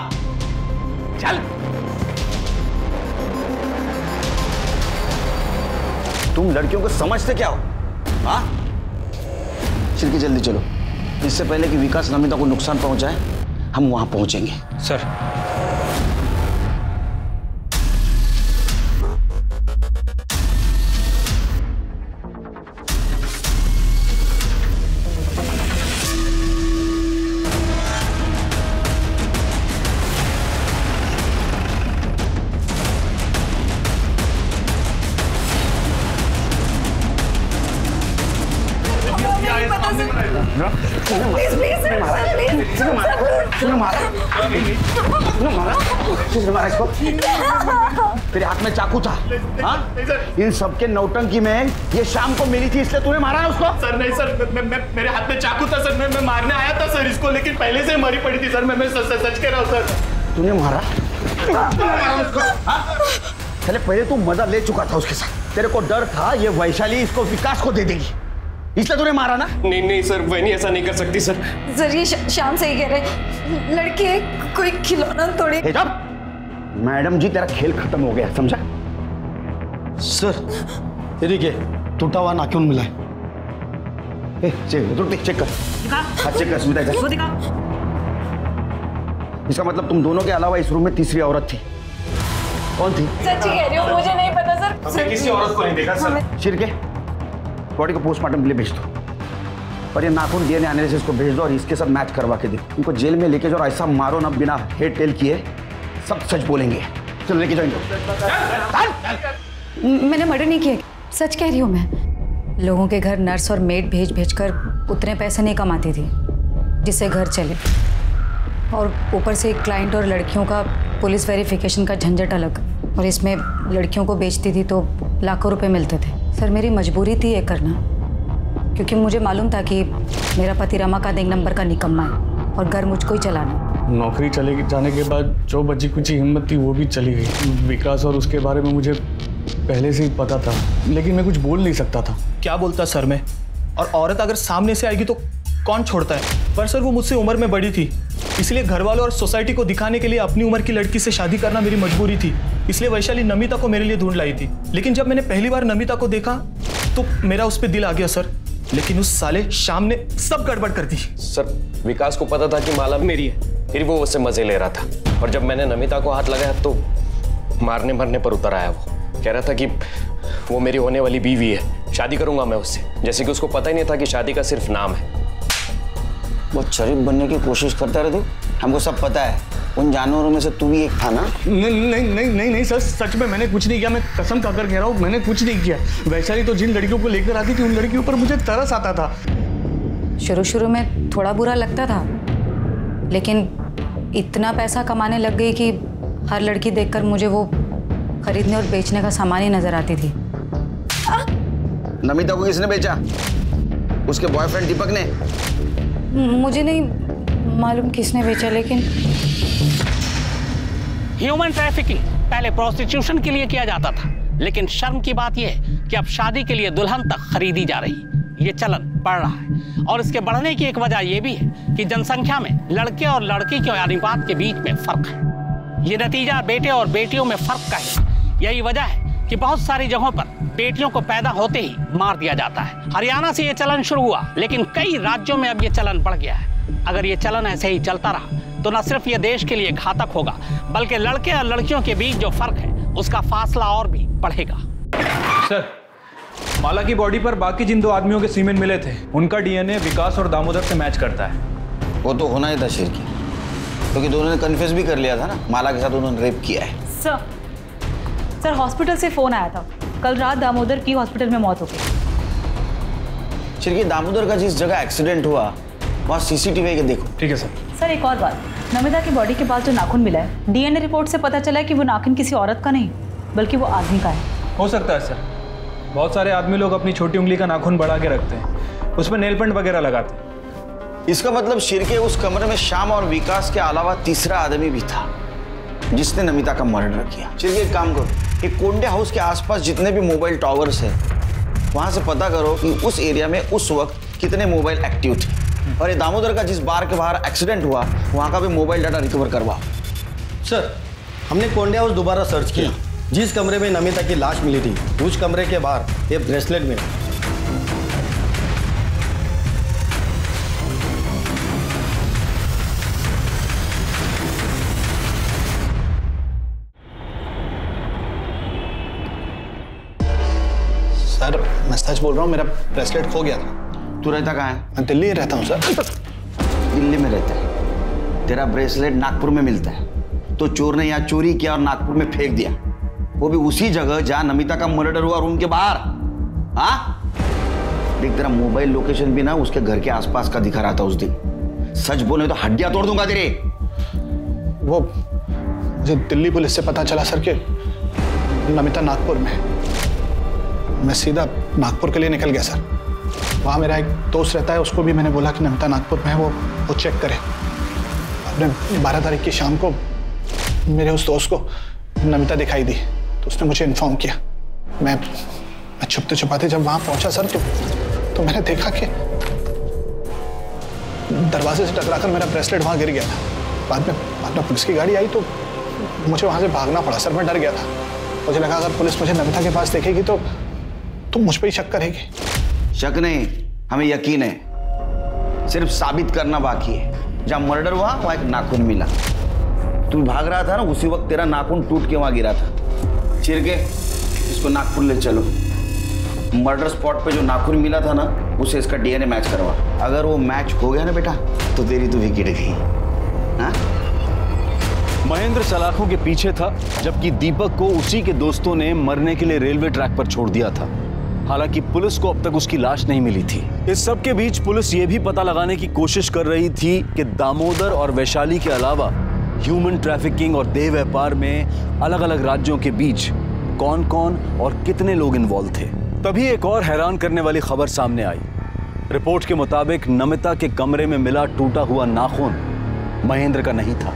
चल। तुम लड़कियों को समझते क्या हो? हाँ, चिरकी जल्दी चलो, इससे पहले कि विकास नमिता को नुकसान पहुंचाए हम वहां पहुंचेंगे। सर। तेरे हाथ में चाकू था? हाँ? इन सबके नौटंकी में ये शाम को मिली थी इसलिए तूने मारा है उसको? सर नहीं सर, मेरे हाथ में चाकू था सर, मैं मारने आया था सर इसको, लेकिन पहले से मरी पड़ी थी सर। मैं सच कह रहा हूँ सर। तूने मारा? उसको? पहले पहले तू मजा ले चुका था उसके साथ, तेरे को डर था ये वैशाली इसको विकास को दे देगी, इसलिए तूने मारा ना? नहीं सर, वैनी ऐसा नहीं कर सकती सर। सर ये श्याम सही कह रहे, लड़की है, कोई खिलौना थोड़ी। मैडम जी तेरा खेल खत्म हो गया, समझा? सर ये क्या टूटा हुआ नाखून मिला है? चेक कर। हाँ चेक कर स्मिता, इसका मतलब तुम दोनों के अलावा इस रूम में तीसरी औरत थी। कौन थी? सच्ची कह रही हूँ, मुझे नहीं पता सर। हमने किसी औरत को नहीं देखा सर। शिरके, बॉडी को पोस्टमार्टम के लिए भेज दो और ये नाखून डीएनए एनालिसिस को भेज दो और इसके साथ मैच करवा के दो। इनको जेल में लेके जाओ, ऐसा मारो ना बिना हेड टेल किए, सब सच बोलेंगे। चलो लेके जाओ। मैंने मर्डर नहीं किया, सच कह रही हूँ मैं। लोगों के घर नर्स और मेड भेज भेज कर उतने पैसे नहीं कमाती थी जिससे घर चले, और ऊपर से क्लाइंट और लड़कियों का पुलिस वेरिफिकेशन का झंझट अलग, और इसमें लड़कियों को बेचती थी तो लाखों रुपए मिलते थे। सर मेरी मजबूरी थी ये करना, क्योंकि मुझे मालूम था कि मेरा पति रमाकांत एक नंबर का निकम्मा है और घर मुझको ही चलाना। नौकरी चले जाने के बाद जो बची कुछ हिम्मत थी वो भी चली गई। विकास और उसके बारे में मुझे पहले से ही पता था, लेकिन मैं कुछ बोल नहीं सकता था। क्या बोलता सर मैं? और औरत अगर सामने से आएगी तो कौन छोड़ता है? पर सर वो मुझसे उम्र में बड़ी थी, इसलिए घर वालों और सोसाइटी को दिखाने के लिए अपनी उम्र की लड़की से शादी करना मेरी मजबूरी थी। इसलिए वैशाली नमिता को मेरे लिए ढूंढ लाई थी। लेकिन जब मैंने पहली बार नमिता को देखा तो मेरा उस पर दिल आ गया सर। लेकिन उस साले शाम ने सब गड़बड़ कर दी। सर विकास को पता था कि माला मेरी है, फिर वो उससे मजे ले रहा था। और जब मैंने नमिता को हाथ लगाया तो मारने मरने पर उतर आया। वो कह रहा था कि वो मेरी होने वाली बीवी है, शादी करूंगा मैं उससे। जैसे कि उसको पता ही नहीं था कि शादी का सिर्फ नाम है। बहुत शरीफ बनने की कोशिश करता रहे तू, हमको सब पता है। उन जानवरों में से तू भी एक था ना? नहीं सर, सच में मैंने कुछ नहीं किया। मैं कसम खाकर कह रहा हूँ, मैंने कुछ नहीं किया। वैशाली तो जिन लड़कियों को लेकर आती थी उन लड़कियों पर मुझे तरस आता था। शुरू में थोड़ा बुरा लगता था, लेकिन इतना पैसा कमाने लग गई कि हर लड़की देखकर मुझे वो खरीदने और बेचने का सामान ही नजर आती थी। नमिता को किसने बेचा? उसके बॉयफ्रेंड दीपक ने? मुझे नहीं मालूम किसने बेचा, लेकिन ह्यूमन ट्रैफिकिंग पहले प्रोस्टिट्यूशन के लिए किया जाता था, लेकिन शर्म की बात यह है कि अब शादी के लिए दुल्हन तक खरीदी जा रही। ये चलन बढ़ रहा है और इसके बढ़ने की एक वजह यह भी है कि जनसंख्या में लड़के और लड़की के अनुपात के बीच में फर्क है। ये नतीजा बेटे और बेटियों में फर्क का है। यही वजह है कि बहुत सारी जगहों पर बेटियों को पैदा होते ही मार दिया जाता है। हरियाणा से ये चलन शुरू हुआ, लेकिन कई राज्यों में अब ये चलन बढ़ गया है। अगर ये चलन ऐसे ही चलता रहा तो न सिर्फ ये देश के लिए घातक होगा, बल्कि लड़के और लड़कियों के बीच जो फर्क है उसका फासला और भी बढ़ेगा। सर, माला की बॉडी पर बाकी जिन 2 आदमियों के सीमेंट मिले थे उनका डीएनए विकास और दामोदर से मैच करता है। वो तो होना ही था शिरकी, क्योंकि दोनों ने कन्फेस भी कर लिया था ना, माला के साथ उन्होंने रेप किया है। सर हॉस्पिटल से फोन आया था, कल रात दामोदर की हॉस्पिटल में मौत हो गई। शिरकी, दामोदर का जिस जगह एक्सीडेंट हुआ वहाँ सीसीटीवी के देखो। ठीक है सर। सर एक और बात, नमिता की बॉडी के पास जो नाखून मिला है, डीएनए रिपोर्ट से पता चला है कि वो नाखून किसी औरत का नहीं बल्कि वो आदमी का है। हो सकता है सर, बहुत सारे आदमी लोग अपनी छोटी उंगली का नाखून बढ़ा के रखते हैं, उसमें नेल पेंट वगैरह लगाते हैं। इसका मतलब शिरके उस कमरे में श्याम और विकास के अलावा तीसरा आदमी भी था जिसने नमिता का मर्डर किया। शिरके एक काम करो, कि कोंडे हाउस के आसपास जितने भी मोबाइल टावर्स हैं वहां से पता करो कि उस एरिया में उस वक्त कितने मोबाइल एक्टिव थे, और ये दामोदर का जिस बार के बाहर एक्सीडेंट हुआ वहां का भी मोबाइल डाटा रिकवर करवाओ। सर, हमने कोंडे हाउस दोबारा सर्च किया। जिस कमरे में नमिता की लाश मिली थी उस कमरे के बाहर ये ब्रेसलेट मिला। सर मैं सच बोल रहा हूँ, मेरा ब्रेसलेट खो गया था। तू रहता कहाँ है? मैं दिल्ली रहता हूँ सर। दिल्ली में रहता है? तेरा ब्रेसलेट नागपुर में मिलता है, तो चोर ने यहाँ चोरी किया और नागपुर में फेंक दिया, वो भी उसी जगह जहाँ नमिता का मर्डर हुआ, रूम के बाहर। हाँ देख, तेरा मोबाइल लोकेशन भी ना उसके घर के आसपास का दिखा रहा था उस दिन। सच बोले तो हड्डियां तोड़ दूंगा तेरे। वो मुझे दिल्ली पुलिस से पता चला सर कि नमिता नागपुर में। मैं सीधा नागपुर के लिए निकल गया सर। वहाँ मेरा एक दोस्त रहता है, उसको भी मैंने बोला कि नमिता नागपुर में है, वो चेक करे। अपने 12 तारीख की शाम को मेरे उस दोस्त को नमिता दिखाई दी तो उसने मुझे इन्फॉर्म किया। मैं छुपते छुपाते जब वहाँ पहुँचा सर तो मैंने देखा कि दरवाजे से टकराकर मेरा ब्रेसलेट वहाँ गिर गया था। बाद में पुलिस की गाड़ी आई तो मुझे वहाँ से भागना पड़ा सर। मैं डर गया था, मुझे लगा अगर पुलिस मुझे नमिता के पास देखेगी तो मुझ पर ही शक करेगी। शक नहीं, हमें यकीन है, सिर्फ साबित करना बाकी है। जहाँ मर्डर हुआ वहाँ एक नाखून मिला, तू भाग रहा था ना, उसी वक्त तेरा नाखून टूट के वहाँ गिरा था। चिरके इसको नागपुर ले चलो, मर्डर स्पॉट पे जो नाखून मिला था ना उसे इसका डीएनए मैच करवा। अगर वो मैच हो गया ना बेटा तो तेरी तो विकेट गई। हाँ? महेंद्र सलाखों के पीछे था, जबकि दीपक को उसी के दोस्तों ने मरने के लिए रेलवे ट्रैक पर छोड़ दिया था। हालांकि पुलिस को अब तक उसकी लाश नहीं मिली थी। इस सब के बीच पुलिस ये भी पता लगाने की कोशिश कर रही थी कि दामोदर और वैशाली के अलावा ह्यूमन ट्रैफिकिंग और देह व्यापार में अलग अलग राज्यों के बीच कौन कौन और कितने लोग इन्वॉल्व थे। तभी एक और हैरान करने वाली खबर सामने आई। रिपोर्ट के मुताबिक नमिता के कमरे में मिला टूटा हुआ नाखून महेंद्र का नहीं था।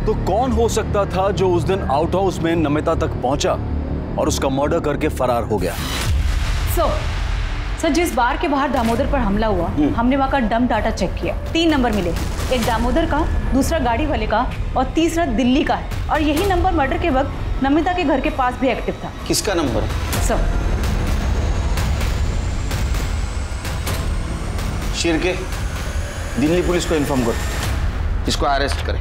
तो कौन हो सकता था जो उस दिन आउट हाउस में नमिता तक पहुंचा और उसका मर्डर करके फरार हो गया? सर जिस बार के बाहर दामोदर पर हमला हुआ, हमने वहां का डम डाटा चेक किया। 3 नंबर मिले, एक दामोदर का, दूसरा गाड़ी वाले का और तीसरा दिल्ली का है। और यही नंबर मर्डर के वक्त नमिता के घर के पास भी एक्टिव था। किसका number? Sir Shirke, Delhi police को इन्फॉर्म करो, इसको अरेस्ट करें।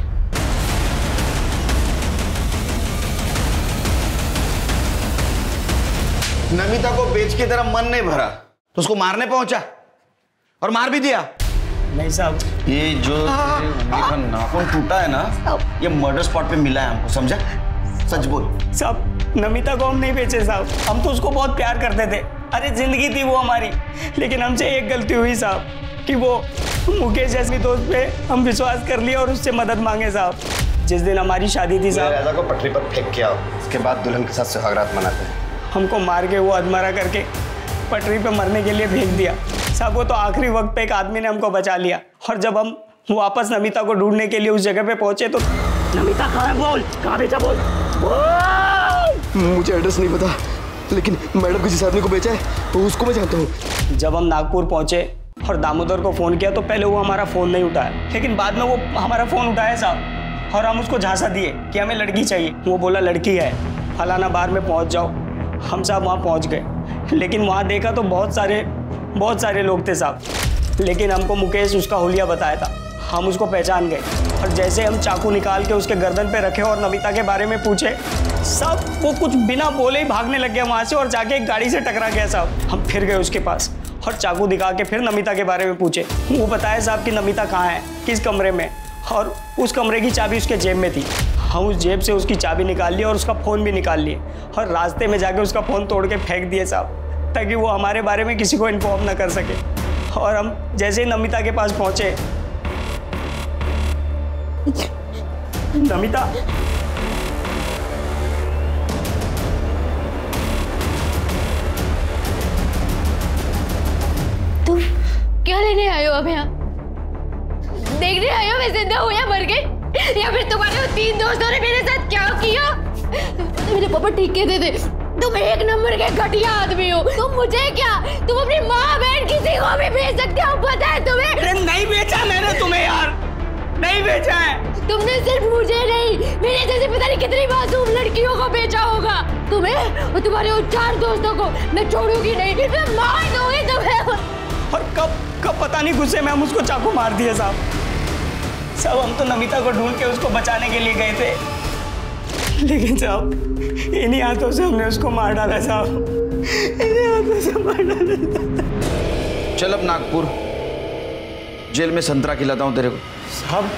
नमिता को बेच के तेरा मन नहीं भरा तो उसको मारने पहुंचा और मार भी दिया। नहीं साहब, ये जो उंगली का नाखून टूटा है ना, ये मर्डर स्पॉट पे मिला है हमको, समझा? सच बोल। साहब नमिता को हम नहीं बेचे साहब, हम तो उसको बहुत प्यार करते थे। अरे जिंदगी थी वो हमारी, लेकिन हमसे एक गलती हुई साहब कि वो मुकेश जैसे दोस्त पे हम विश्वास कर लिया और उससे मदद मांगे साहब। जिस दिन हमारी शादी थी साहब, राजा को पटरी पर फेंक के आओ, उसके बाद दुल्हन के साथ सुहागरात मनाते हैं। हमको मार के वो अधमरा करके पटरी पे मरने के लिए फेंक दिया साहब। वो तो आखिरी वक्त पे एक आदमी ने हमको बचा लिया। और जब हम वापस नमिता को ढूंढने के लिए उस जगह पे पहुंचे तो नमिता कहाँ है? बोल, कहाँ बेचा? बोल। मुझे एड्रेस नहीं पता, लेकिन मैडम को जिस आदमी को बेचा है तो उसको मैं जानता हूँ। जब हम नागपुर पहुंचे और दामोदर को फ़ोन किया तो पहले वो हमारा फ़ोन नहीं उठाया, लेकिन बाद में वो हमारा फ़ोन उठाया साहब। और हम उसको झांसा दिए कि हमें लड़की चाहिए। वो बोला लड़की है, फलाना बार में पहुंच जाओ। हम साहब वहाँ पहुँच गए, लेकिन वहाँ देखा तो बहुत सारे लोग थे साहब। लेकिन हमको मुकेश उसका हुलिया बताया था, हम उसको पहचान गए। और जैसे हम चाकू निकाल के उसके गर्दन पे रखे और नमिता के बारे में पूछे, सब वो कुछ बिना बोले ही भागने लग गया वहाँ से और जाके एक गाड़ी से टकरा गया साहब। हम फिर गए उसके पास और चाकू दिखा के फिर नमिता के बारे में पूछे। वो बताया साहब कि नमिता कहाँ है, किस कमरे में, और उस कमरे की चाबी उसके जेब में थी। हम उस जेब से उसकी चाबी निकाल ली और उसका फ़ोन भी निकाल लिए और रास्ते में जाके उसका फ़ोन तोड़ के फेंक दिए साहब, ताकि वो हमारे बारे में किसी को इन्फॉर्म ना कर सके। और हम जैसे ही नमिता के पास पहुंचे, नमिता तुम क्या लेने आए हो अब यहाँ? देखने आए हो मैं जिंदा हूँ या मर गई? या फिर तुम्हारे वो 3 दोस्तों ने मेरे साथ क्या किया? मेरे पापा ठीक कहते थे तुम एक नंबर के घटिया आदमी हो। तुम मुझे क्या, तुम अपनी माँ बहन किसी को भी बेच सकते हो, पता है तुम्हें? अरे नहीं बेचा मैंने तुम्हें यार, नहीं बेचा है। तुमने सिर्फ मुझे नहीं, मेरे जैसे पता नहीं कितनी मासूम लड़कियों को बेचा होगा। तुम्हें और तुम्हारे वो 4 दोस्तों को मैं छोड़ूंगी नहीं, मैं मार दूंगी तुम्हें। और कब पता नहीं गुस्से में हम उसको चाकू मार दिए साहब। हम तो नमिता को ढूंढ के उसको बचाने के लिए गए थे, लेकिन साहब इन्हीं हाथों से हमने उसको मार डाला साहब, इन्हीं हाथों से मार डाला। चल अब नागपुर जेल में संतरा खिलाता हूँ तेरे को। साहब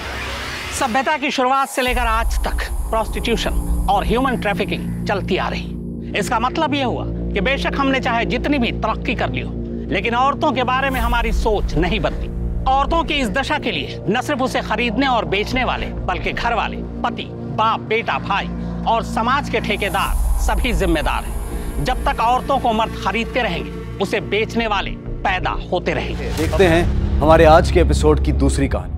सभ्यता की शुरुआत से लेकर आज तक प्रोस्टिट्यूशन और ह्यूमन ट्रैफिकिंग चलती आ रही। इसका मतलब यह हुआ कि बेशक हमने चाहे जितनी भी तरक्की कर ली हो, लेकिन औरतों के बारे में हमारी सोच नहीं बदली। औरतों की इस दशा के लिए न सिर्फ उसे खरीदने और बेचने वाले, बल्कि घर वाले, पति, बाप, बेटा, भाई और समाज के ठेकेदार सभी जिम्मेदार हैं। जब तक औरतों को मर्द खरीदते रहेंगे, उसे बेचने वाले पैदा होते रहेंगे। देखते हैं हमारे आज के एपिसोड की दूसरी कहानी।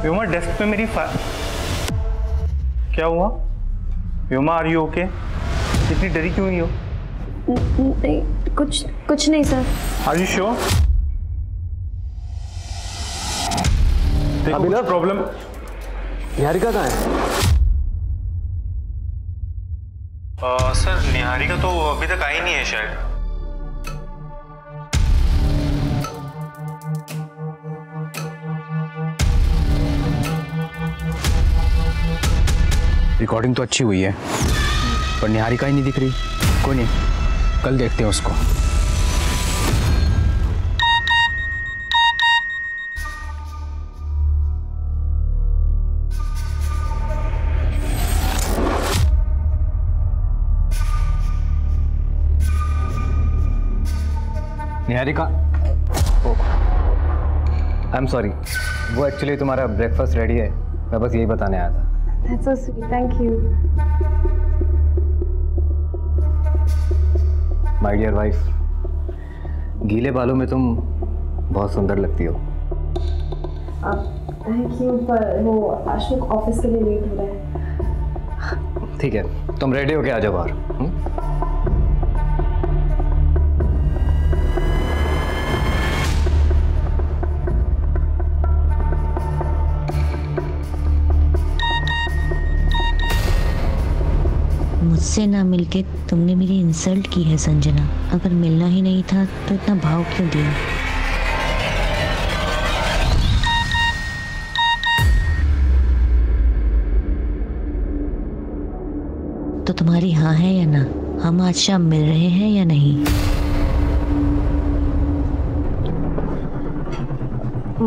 व्योमा डेस्क पे मेरी क्या हुआ? Vyoma are you okay? इतनी डरी क्यों हुई हो? नहीं, कुछ नहीं सर। Are you sure? देखो कुछ प्रॉब्लम। निहारिका कहाँ है? सर निहारिका तो अभी तक आई नहीं है शायद। रिकॉर्डिंग तो अच्छी हुई है, पर निहारिका ही नहीं दिख रही। कोई नहीं, कल देखते हैं उसको। निहारिका, आई एम सॉरी, वो एक्चुअली तुम्हारा ब्रेकफास्ट रेडी है, मैं बस यही बताने आया था। That's so sweet, thank you. My dear wife, गीले बालों में तुम बहुत सुंदर लगती हो। थैंक यू, पर वो अशोक ऑफिस के लिए लेट हो रहा है। ठीक है, तुम रेडी होके आ जाओ बाहर। मुझसे ना मिलके तुमने मेरी इंसल्ट की है संजना। अगर मिलना ही नहीं था तो इतना भाव क्यों दिया? तो तुम्हारी हाँ है या ना? हम आज शाम मिल रहे हैं या नहीं?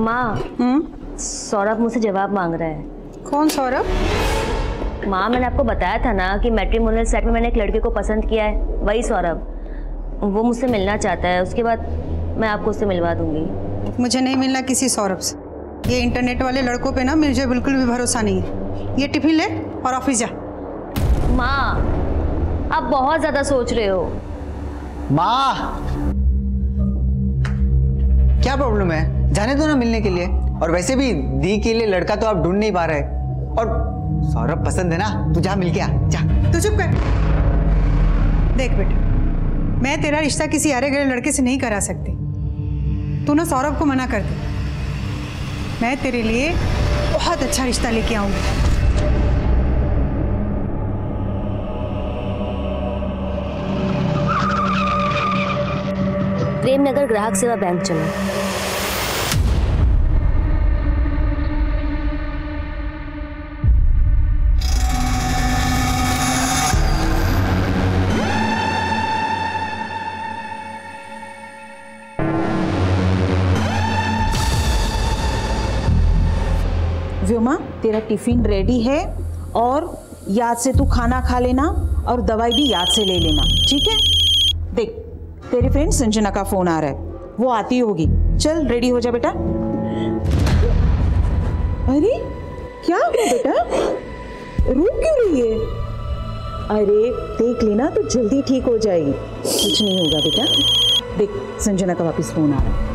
माँ, सौरभ मुझसे जवाब मांग रहा है। कौन सौरभ? माँ, मैंने आपको बताया था ना कि मैट्रिमोनियल सेट में मैंने एक लड़के को पसंद किया है, वही सौरभ। वो मुझसे मिलना चाहता है, उसके बाद मैं आपको उससे मिलवा दूंगी। मुझे नहीं मिलना किसी सौरभ से। ये इंटरनेट वाले लड़कों पे ना मुझे बिल्कुल भी भरोसा नहीं है। ये टिफिन ले और ऑफिस जा। माँ, आप बहुत ज्यादा सोच रहे हो। माँ, क्या प्रॉब्लम है? जाने दो ना मिलने के लिए। और वैसे भी दी के लिए लड़का तो आप ढूंढ नहीं पा रहे। और सौरभ पसंद है ना, तू जा मिल के आ, जा। तू चुप कर। देख बेटा, मैं तेरा रिश्ता किसी हारे गए लड़के से नहीं करा सकती। तू ना सौरभ को मना कर दे। मैं तेरे लिए बहुत अच्छा रिश्ता लेके आऊंगी। प्रेमनगर ग्राहक सेवा बैंक चलो। व्योमा, तेरा टिफिन रेडी है और याद से तू खाना खा लेना और दवाई भी याद से ले लेना, ठीक है? देख, तेरी फ्रेंड संजना का फोन आ रहा है, वो आती होगी। चल रेडी हो जा बेटा। अरे क्या हुआ बेटा? रो क्यों रही है? अरे देख लेना तो जल्दी ठीक हो जाएगी, कुछ नहीं होगा बेटा। देख, संजना का वापस फोन आ रहा है।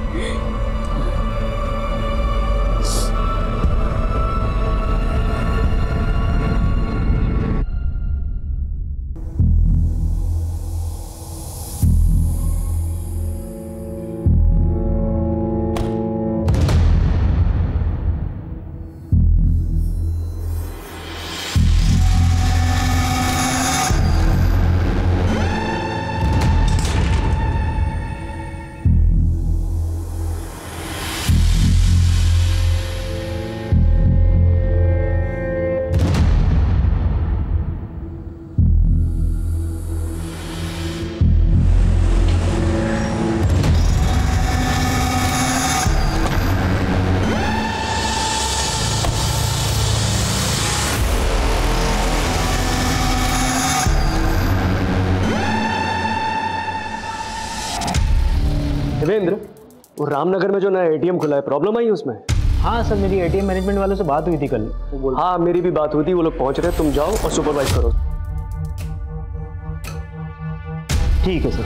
देवेंद्र, वो रामनगर में जो नया एटीएम खुला है, प्रॉब्लम आई उसमें? हाँ सर, मेरी एटीएम मैनेजमेंट वालों से बात हुई थी कल। हाँ, मेरी भी बात हुई थी, वो लोग पहुंच रहे हैं, तुम जाओ और सुपरवाइज करो। ठीक है सर।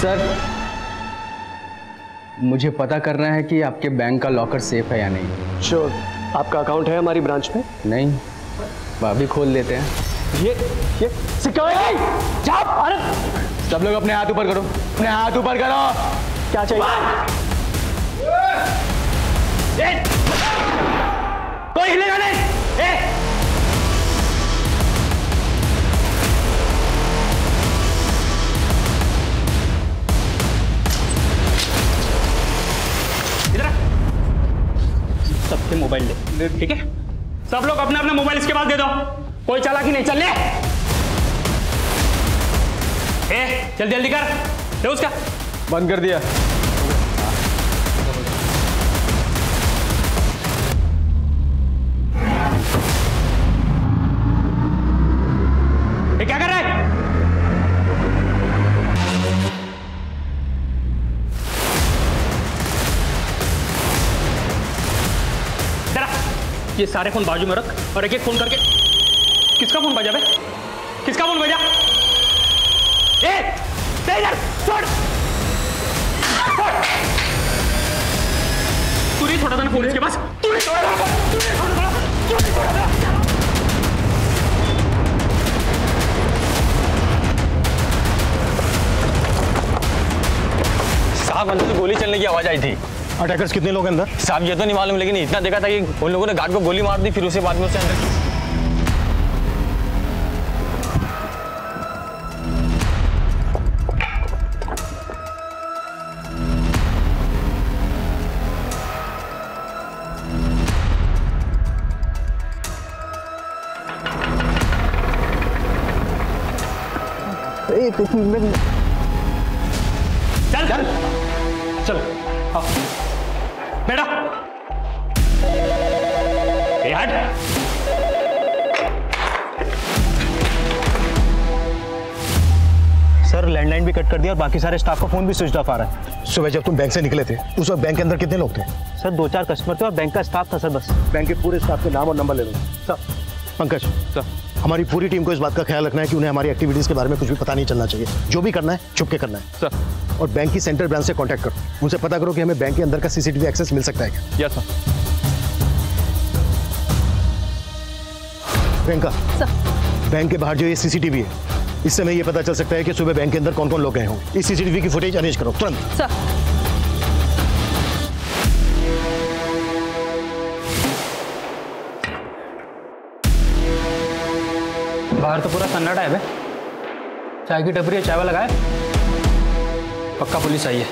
सर, मुझे पता करना है कि आपके बैंक का लॉकर सेफ है या नहीं। श्योर। आपका अकाउंट है हमारी ब्रांच में? नहीं, अभी खोल लेते हैं। ये सिक्योरिटी, अरे सब लोग अपने हाथ ऊपर करो, अपने हाथ ऊपर करो। क्या चाहिए? कोई हिलेगा नहीं। सबके मोबाइल ले, ठीक है? सब लोग अपने अपने मोबाइल इसके पास दे दो, कोई चालाकी नहीं, चल ले। जल्दी जल्दी कर, ले उसका। बंद कर दिया। ये क्या कर रहा है? जरा ये सारे फोन बाजू में रख और एक एक फोन करके। किसका फोन बजा बे? किसका फोन बजा? छोड़ तू नहीं छोड़ा था ना फोन इसके पास? तू नहीं छोड़ा था? साहब अंदर से गोली चलने की आवाज आई थी। अटैकर्स कितने लोग अंदर? साहब ये तो नहीं मालूम, लेकिन इतना देखा था कि उन लोगों ने गार्ड को गोली मार दी, फिर उसके बाद में उसे अंदर। चल चल चल आओ बेटा, ये हट। सर लैंडलाइन भी कट कर दिया और बाकी सारे स्टाफ का फोन भी स्विच ऑफ आ रहा है। सुबह जब तुम बैंक से निकले थे उस वक्त बैंक के अंदर कितने लोग थे? सर 2-4 कस्टमर थे और बैंक का स्टाफ था सर, बस। बैंक के पूरे स्टाफ के नाम और नंबर ले लो सर। पंकज सर, हमारी पूरी टीम को इस बात का ख्याल रखना है कि उन्हें हमारी एक्टिविटीज के बारे में कुछ भी पता नहीं चलना चाहिए। जो भी करना है छुप के करना है सर। और बैंक की सेंट्रल ब्रांच से कांटेक्ट करो, उनसे पता करो कि हमें बैंक के अंदर का सीसीटीवी एक्सेस मिल सकता है क्या। Yes sir. Priyanka sir, bank के बाहर जो ये सीसीटीवी है इससे हमें ये पता चल सकता है कि सुबह बैंक के अंदर कौन कौन लोग गए होंगे। इस सीसीटीवी की फुटेज अरेंज करो तुरंत सर। बाहर तो पूरा सन्नाटा है बे। चाय की टपरी है, चाय वाला लगाए। पक्का पुलिस आई है।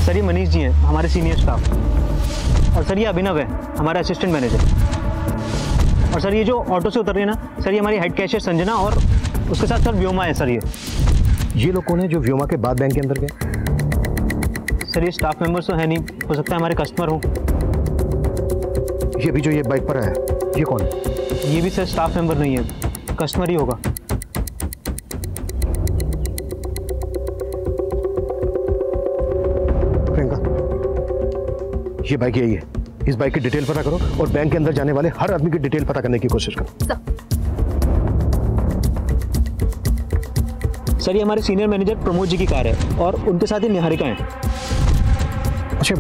सर ये मनीष जी हैं, हमारे सीनियर स्टाफ। और सर ये अभिनव है, हमारा असिस्टेंट मैनेजर। और सर ये जो ऑटो से उतर रही है ना सर, ये हमारी हेड कैशियर संजना और उसके साथ सर व्योमा है सर। ये लोग कौन है जो व्योमा के बाद बैंक के अंदर गए? सर ये स्टाफ मेंबर्स तो है नहीं, हो सकता है हमारे कस्टमर हो। ये भी जो ये बाइक पर है ये कौन है? ये भी सर स्टाफ मेंबर नहीं है, कस्टमर ही होगा। प्रियंका ये बाइक यही है, इस बाइक की डिटेल पता करो और बैंक के अंदर जाने वाले हर आदमी की डिटेल पता करने की कोशिश करो। सर ये हमारे सीनियर मैनेजर प्रमोद जी की कार है और उनके साथ ही निहारिका है। अच्छा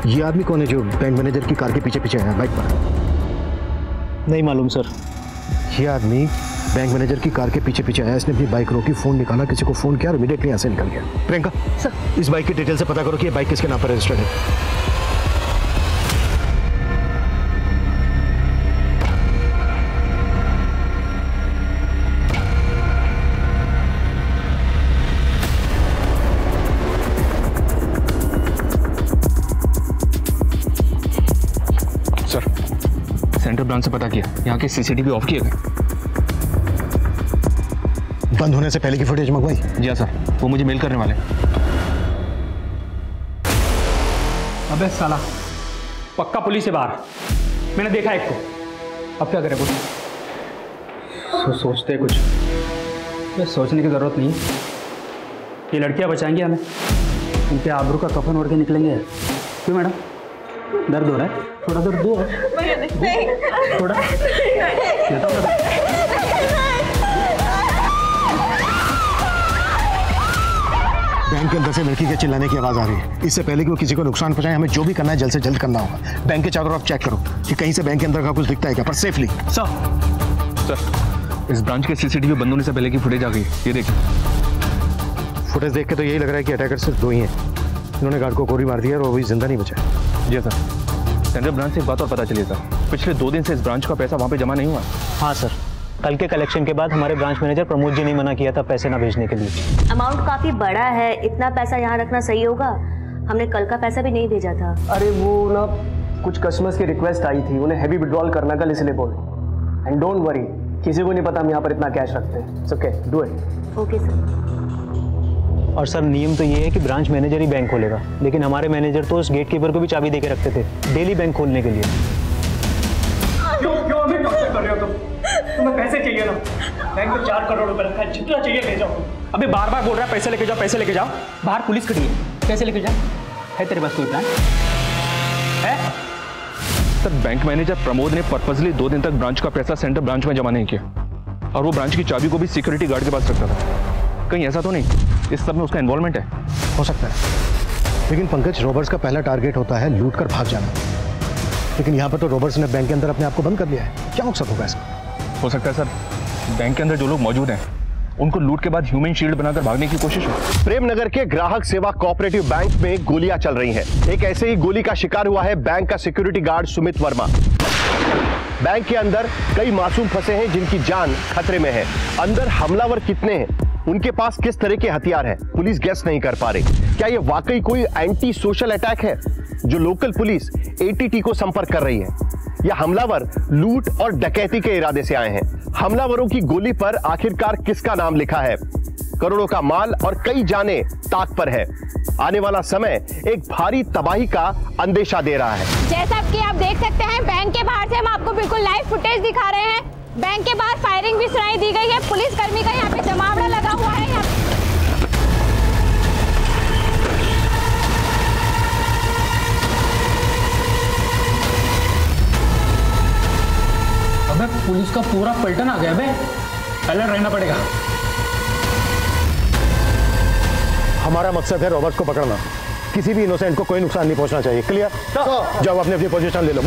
ये आदमी कौन है जो बैंक मैनेजर की कार के पीछे पीछे है बाइक पर? नहीं मालूम सर। ये आदमी बैंक मैनेजर की कार के पीछे पीछे आया, इसने अपनी बाइक रोकी, फोन निकाला, किसी को फोन किया और इमीडिएटली यहाँ से निकल गया। प्रियंका सर, इस बाइक की डिटेल से पता करो कि ये बाइक किसके नाम पर रजिस्टर्ड है। सेंट्रल ब्रांच से पता किया, यहाँ के सीसीटीवी ऑफ किए गए। बंद होने से पहले की फुटेज मंगवाई? जी हाँ सर, वो मुझे मेल करने वाले। अबे साला, पक्का पुलिस है बाहर। मैंने देखा एक को। अब क्या करें? कुछ सोचते कुछ। बस सोचने की जरूरत नहीं। ये लड़कियां बचाएंगी हमें, उनके आबरू का कफन ओढ़ के निकलेंगे। क्यों मैडम, दर्द हो रहा है? थोड़ा दर्द दो थोड़ा। बैंक के अंदर से लड़की के चिल्लाने की आवाज आ रही है। इससे पहले कि वो किसी को नुकसान पहुंचाए, हमें जो भी करना है जल्द से जल्द करना होगा। बैंक के चारों तरफ चेक करो कि कहीं से बैंक के अंदर का कुछ दिखता है क्या, पर सेफली। सर इस ब्रांच के सीसीटीवी बंद होने से पहले की फुटेज आ गई, ये देखिए। फुटेज देख के तो यही लग रहा है कि अटैकर सिर्फ 2 ही हैं। इन्होंने गार्ड को गोली मार दी है और वो भी जिंदा नहीं बचा। जी सर। सेंट्रल ब्रांच से एक बात और पता चली सर, पिछले 2 दिन से इस ब्रांच का पैसा वहाँ पे जमा नहीं हुआ। हाँ सर, कल के कलेक्शन के बाद हमारे ब्रांच मैनेजर प्रमोद जी ने मना किया था पैसे ना भेजने के लिए। अमाउंट काफी बड़ा है, इतना पैसा यहाँ रखना सही होगा? हमने कल का पैसा भी नहीं भेजा था। अरे वो ना कुछ कस्टमर्स की रिक्वेस्ट आई थी, उन्हें हैवी विड्रॉल करना कल, इसलिए बोले। एंड डोंट वरी, किसी को नहीं पता हम यहाँ पर इतना कैश रखते हैं। It's okay, do it. Okay sir. और सर नियम तो ये है कि ब्रांच मैनेजर ही बैंक खोलेगा, लेकिन हमारे मैनेजर तो उस गेट कीपर को भी चाबी दे के रखते थे डेली बैंक खोलने के लिए। क्यों हमें टॉर्चर कर रहे हो तुम? तुम्हें पैसे चाहिए ना? बैंक में 4 करोड़ रुपए रखा है, जितना चाहिए ले जाओ। अबे बार बार बोल रहा है पैसे लेके जाओ, पैसे लेके जाओ। बाहर पुलिस खड़ी है, पैसे लेके जाओ। है तेरे पास कोई प्लान है? सर बैंक मैनेजर प्रमोद ने पर्पसली 2 दिन तक ब्रांच का पैसा सेंट्रल ब्रांच में जमा नहीं किया, और वो ब्रांच की चाबी को भी सिक्योरिटी गार्ड के पास रखता था। कहीं ऐसा तो नहीं इस सब में उसका इन्वॉल्वमेंट है? हो सकता है, लेकिन पंकज, रॉबर्स का पहला टारगेट होता है लूट कर भाग जाना, लेकिन यहाँ पर तो रॉबर्स ने बैंक के अंदर अपने आप को बंद कर लिया है। क्या मकसद होगा इसका? हो सकता है सर बैंक के अंदर जो लोग मौजूद हैं उनको लूट के बाद ह्यूमन शील्ड बनाकर भागने की कोशिश हो। प्रेमनगर के ग्राहक सेवा कोऑपरेटिव बैंक में गोलियां चल रही हैं। एक ऐसे ही गोली का शिकार हुआ है बैंक का security guard Sumit Verma. Bank के अंदर कई मासूम फंसे हैं जिनकी जान खतरे में है। अंदर हमलावर कितने हैं, उनके पास किस तरह के हथियार हैं, पुलिस गेस नहीं कर पा रही। क्या यह वाकई कोई एंटी सोशल अटैक है जो लोकल पुलिस एटीटी को संपर्क कर रही है, या हमलावर लूट और डकैती के इरादे से आए हैं? हमलावरों की गोली पर आखिरकार किसका नाम लिखा है? करोड़ों का माल और कई जाने ताक पर है। आने वाला समय एक भारी तबाही का अंदेशा दे रहा है। जैसा कि आप देख सकते हैं, बैंक के बाहर से हम आपको बिल्कुल लाइव फुटेज दिखा रहे हैं। बैंक के बाहर फायरिंग भी सुनाई दी गई है, पुलिस कर्मी का यहाँ पे जमावड़ा लगा हुआ है। अबे पुलिस का पूरा पलटन आ गया बे, अलर्ट रहना पड़ेगा। हमारा मकसद है रॉबर्ट्स को पकड़ना, किसी भी इनोसेंट को कोई नुकसान नहीं पहुंचना चाहिए। क्लियर? जाओ अपनी अपनी पोजीशन ले लो।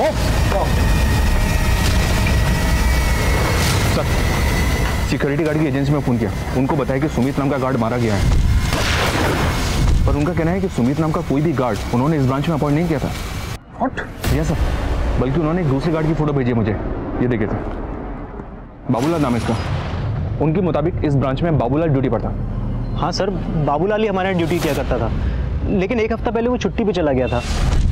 सर सिक्योरिटी गार्ड की एजेंसी में फोन किया, उनको बताया कि सुमित नाम का गार्ड मारा गया है, पर उनका कहना है कि सुमित नाम का कोई भी गार्ड उन्होंने इस ब्रांच में अपॉइंट नहीं किया था। व्हाट? यस सर, बल्कि उन्होंने एक दूसरे गार्ड की फोटो भेजी है मुझे, ये देखिए सर, बाबूलाल नाम है इसका। उनके मुताबिक इस ब्रांच में बाबूलाल ड्यूटी पर था। हाँ सर, बाबूलाल ही हमारे ड्यूटी किया करता था, लेकिन एक हफ्ता पहले वो छुट्टी पे चला गया था।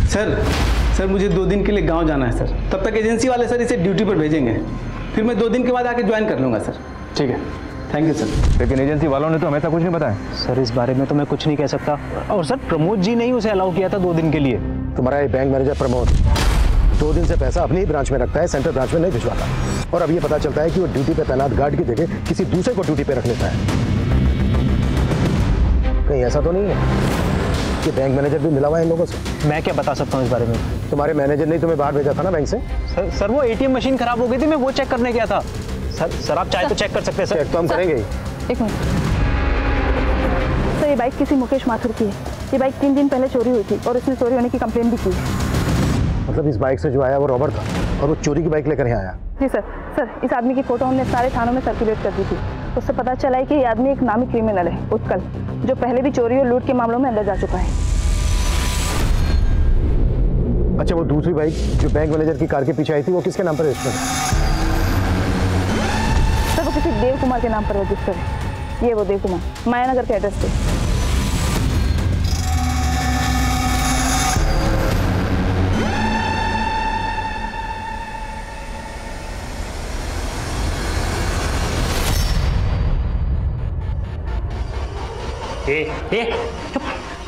सर मुझे 2 दिन के लिए गांव जाना है सर, तब तक एजेंसी वाले सर इसे ड्यूटी पर भेजेंगे, फिर मैं 2 दिन के बाद आके ज्वाइन कर लूँगा सर। ठीक है, थैंक यू सर। लेकिन एजेंसी वालों ने तो हमें ऐसा कुछ नहीं बताया। सर इस बारे में तो मैं कुछ नहीं कह सकता, और सर प्रमोद जी ने ही उसे अलाउ किया था 2 दिन के लिए। तुम्हारा ये बैंक मैनेजर प्रमोद 2 दिन से पैसा अपनी ही ब्रांच में रखता है, सेंट्रल ब्रांच में नहीं भिजवाता, और अब ये पता चलता है कि वो ड्यूटी पे तैनात गार्ड की जगह किसी दूसरे को ड्यूटी पे रख लेता है। कहीं ऐसा तो नहीं है कि बैंक मैनेजर भी मिला हुआ है इन लोगों से? मैं क्या बता सकता हूँ इस बारे में? तुम्हारे मैनेजर ने तुम्हें बाहर भेजा था ना बैंक से? सर वो एटीएम मशीन खराब हो गई थी, मैं वो चेक करने गया था। सर आप चाहे तो चेक कर सकते हैं सर। चेक तो हम करेंगे ही। एक मिनट सर, ये बाइक किसी मुकेश माथुर की है। ये बाइक 3 दिन पहले चोरी हुई थी और इसने चोरी होने की कंप्लेन भी की। मतलब इस बाइक से जो आया वो रॉबर्ट था और वो चोरी की बाइक लेकर यहाँ आया? जी सर। इस आदमी की फोटो हमने सारे थानों में सर्कुलेट कर दी थी, उससे पता चला है कि ये आदमी एक नामी क्रिमिनल है, उत्कल, जो पहले भी चोरी और लूट के मामलों में अंदर जा चुका है। अच्छा, वो दूसरी बाइक जो बैंक मैनेजर की कार के पीछे आई थी वो किसके नाम पर रजिस्टर है? सर वो किसी देव कुमार के नाम पर रजिस्टर है। ये वो देव कुमार, मायानगर के एड्रेस पे।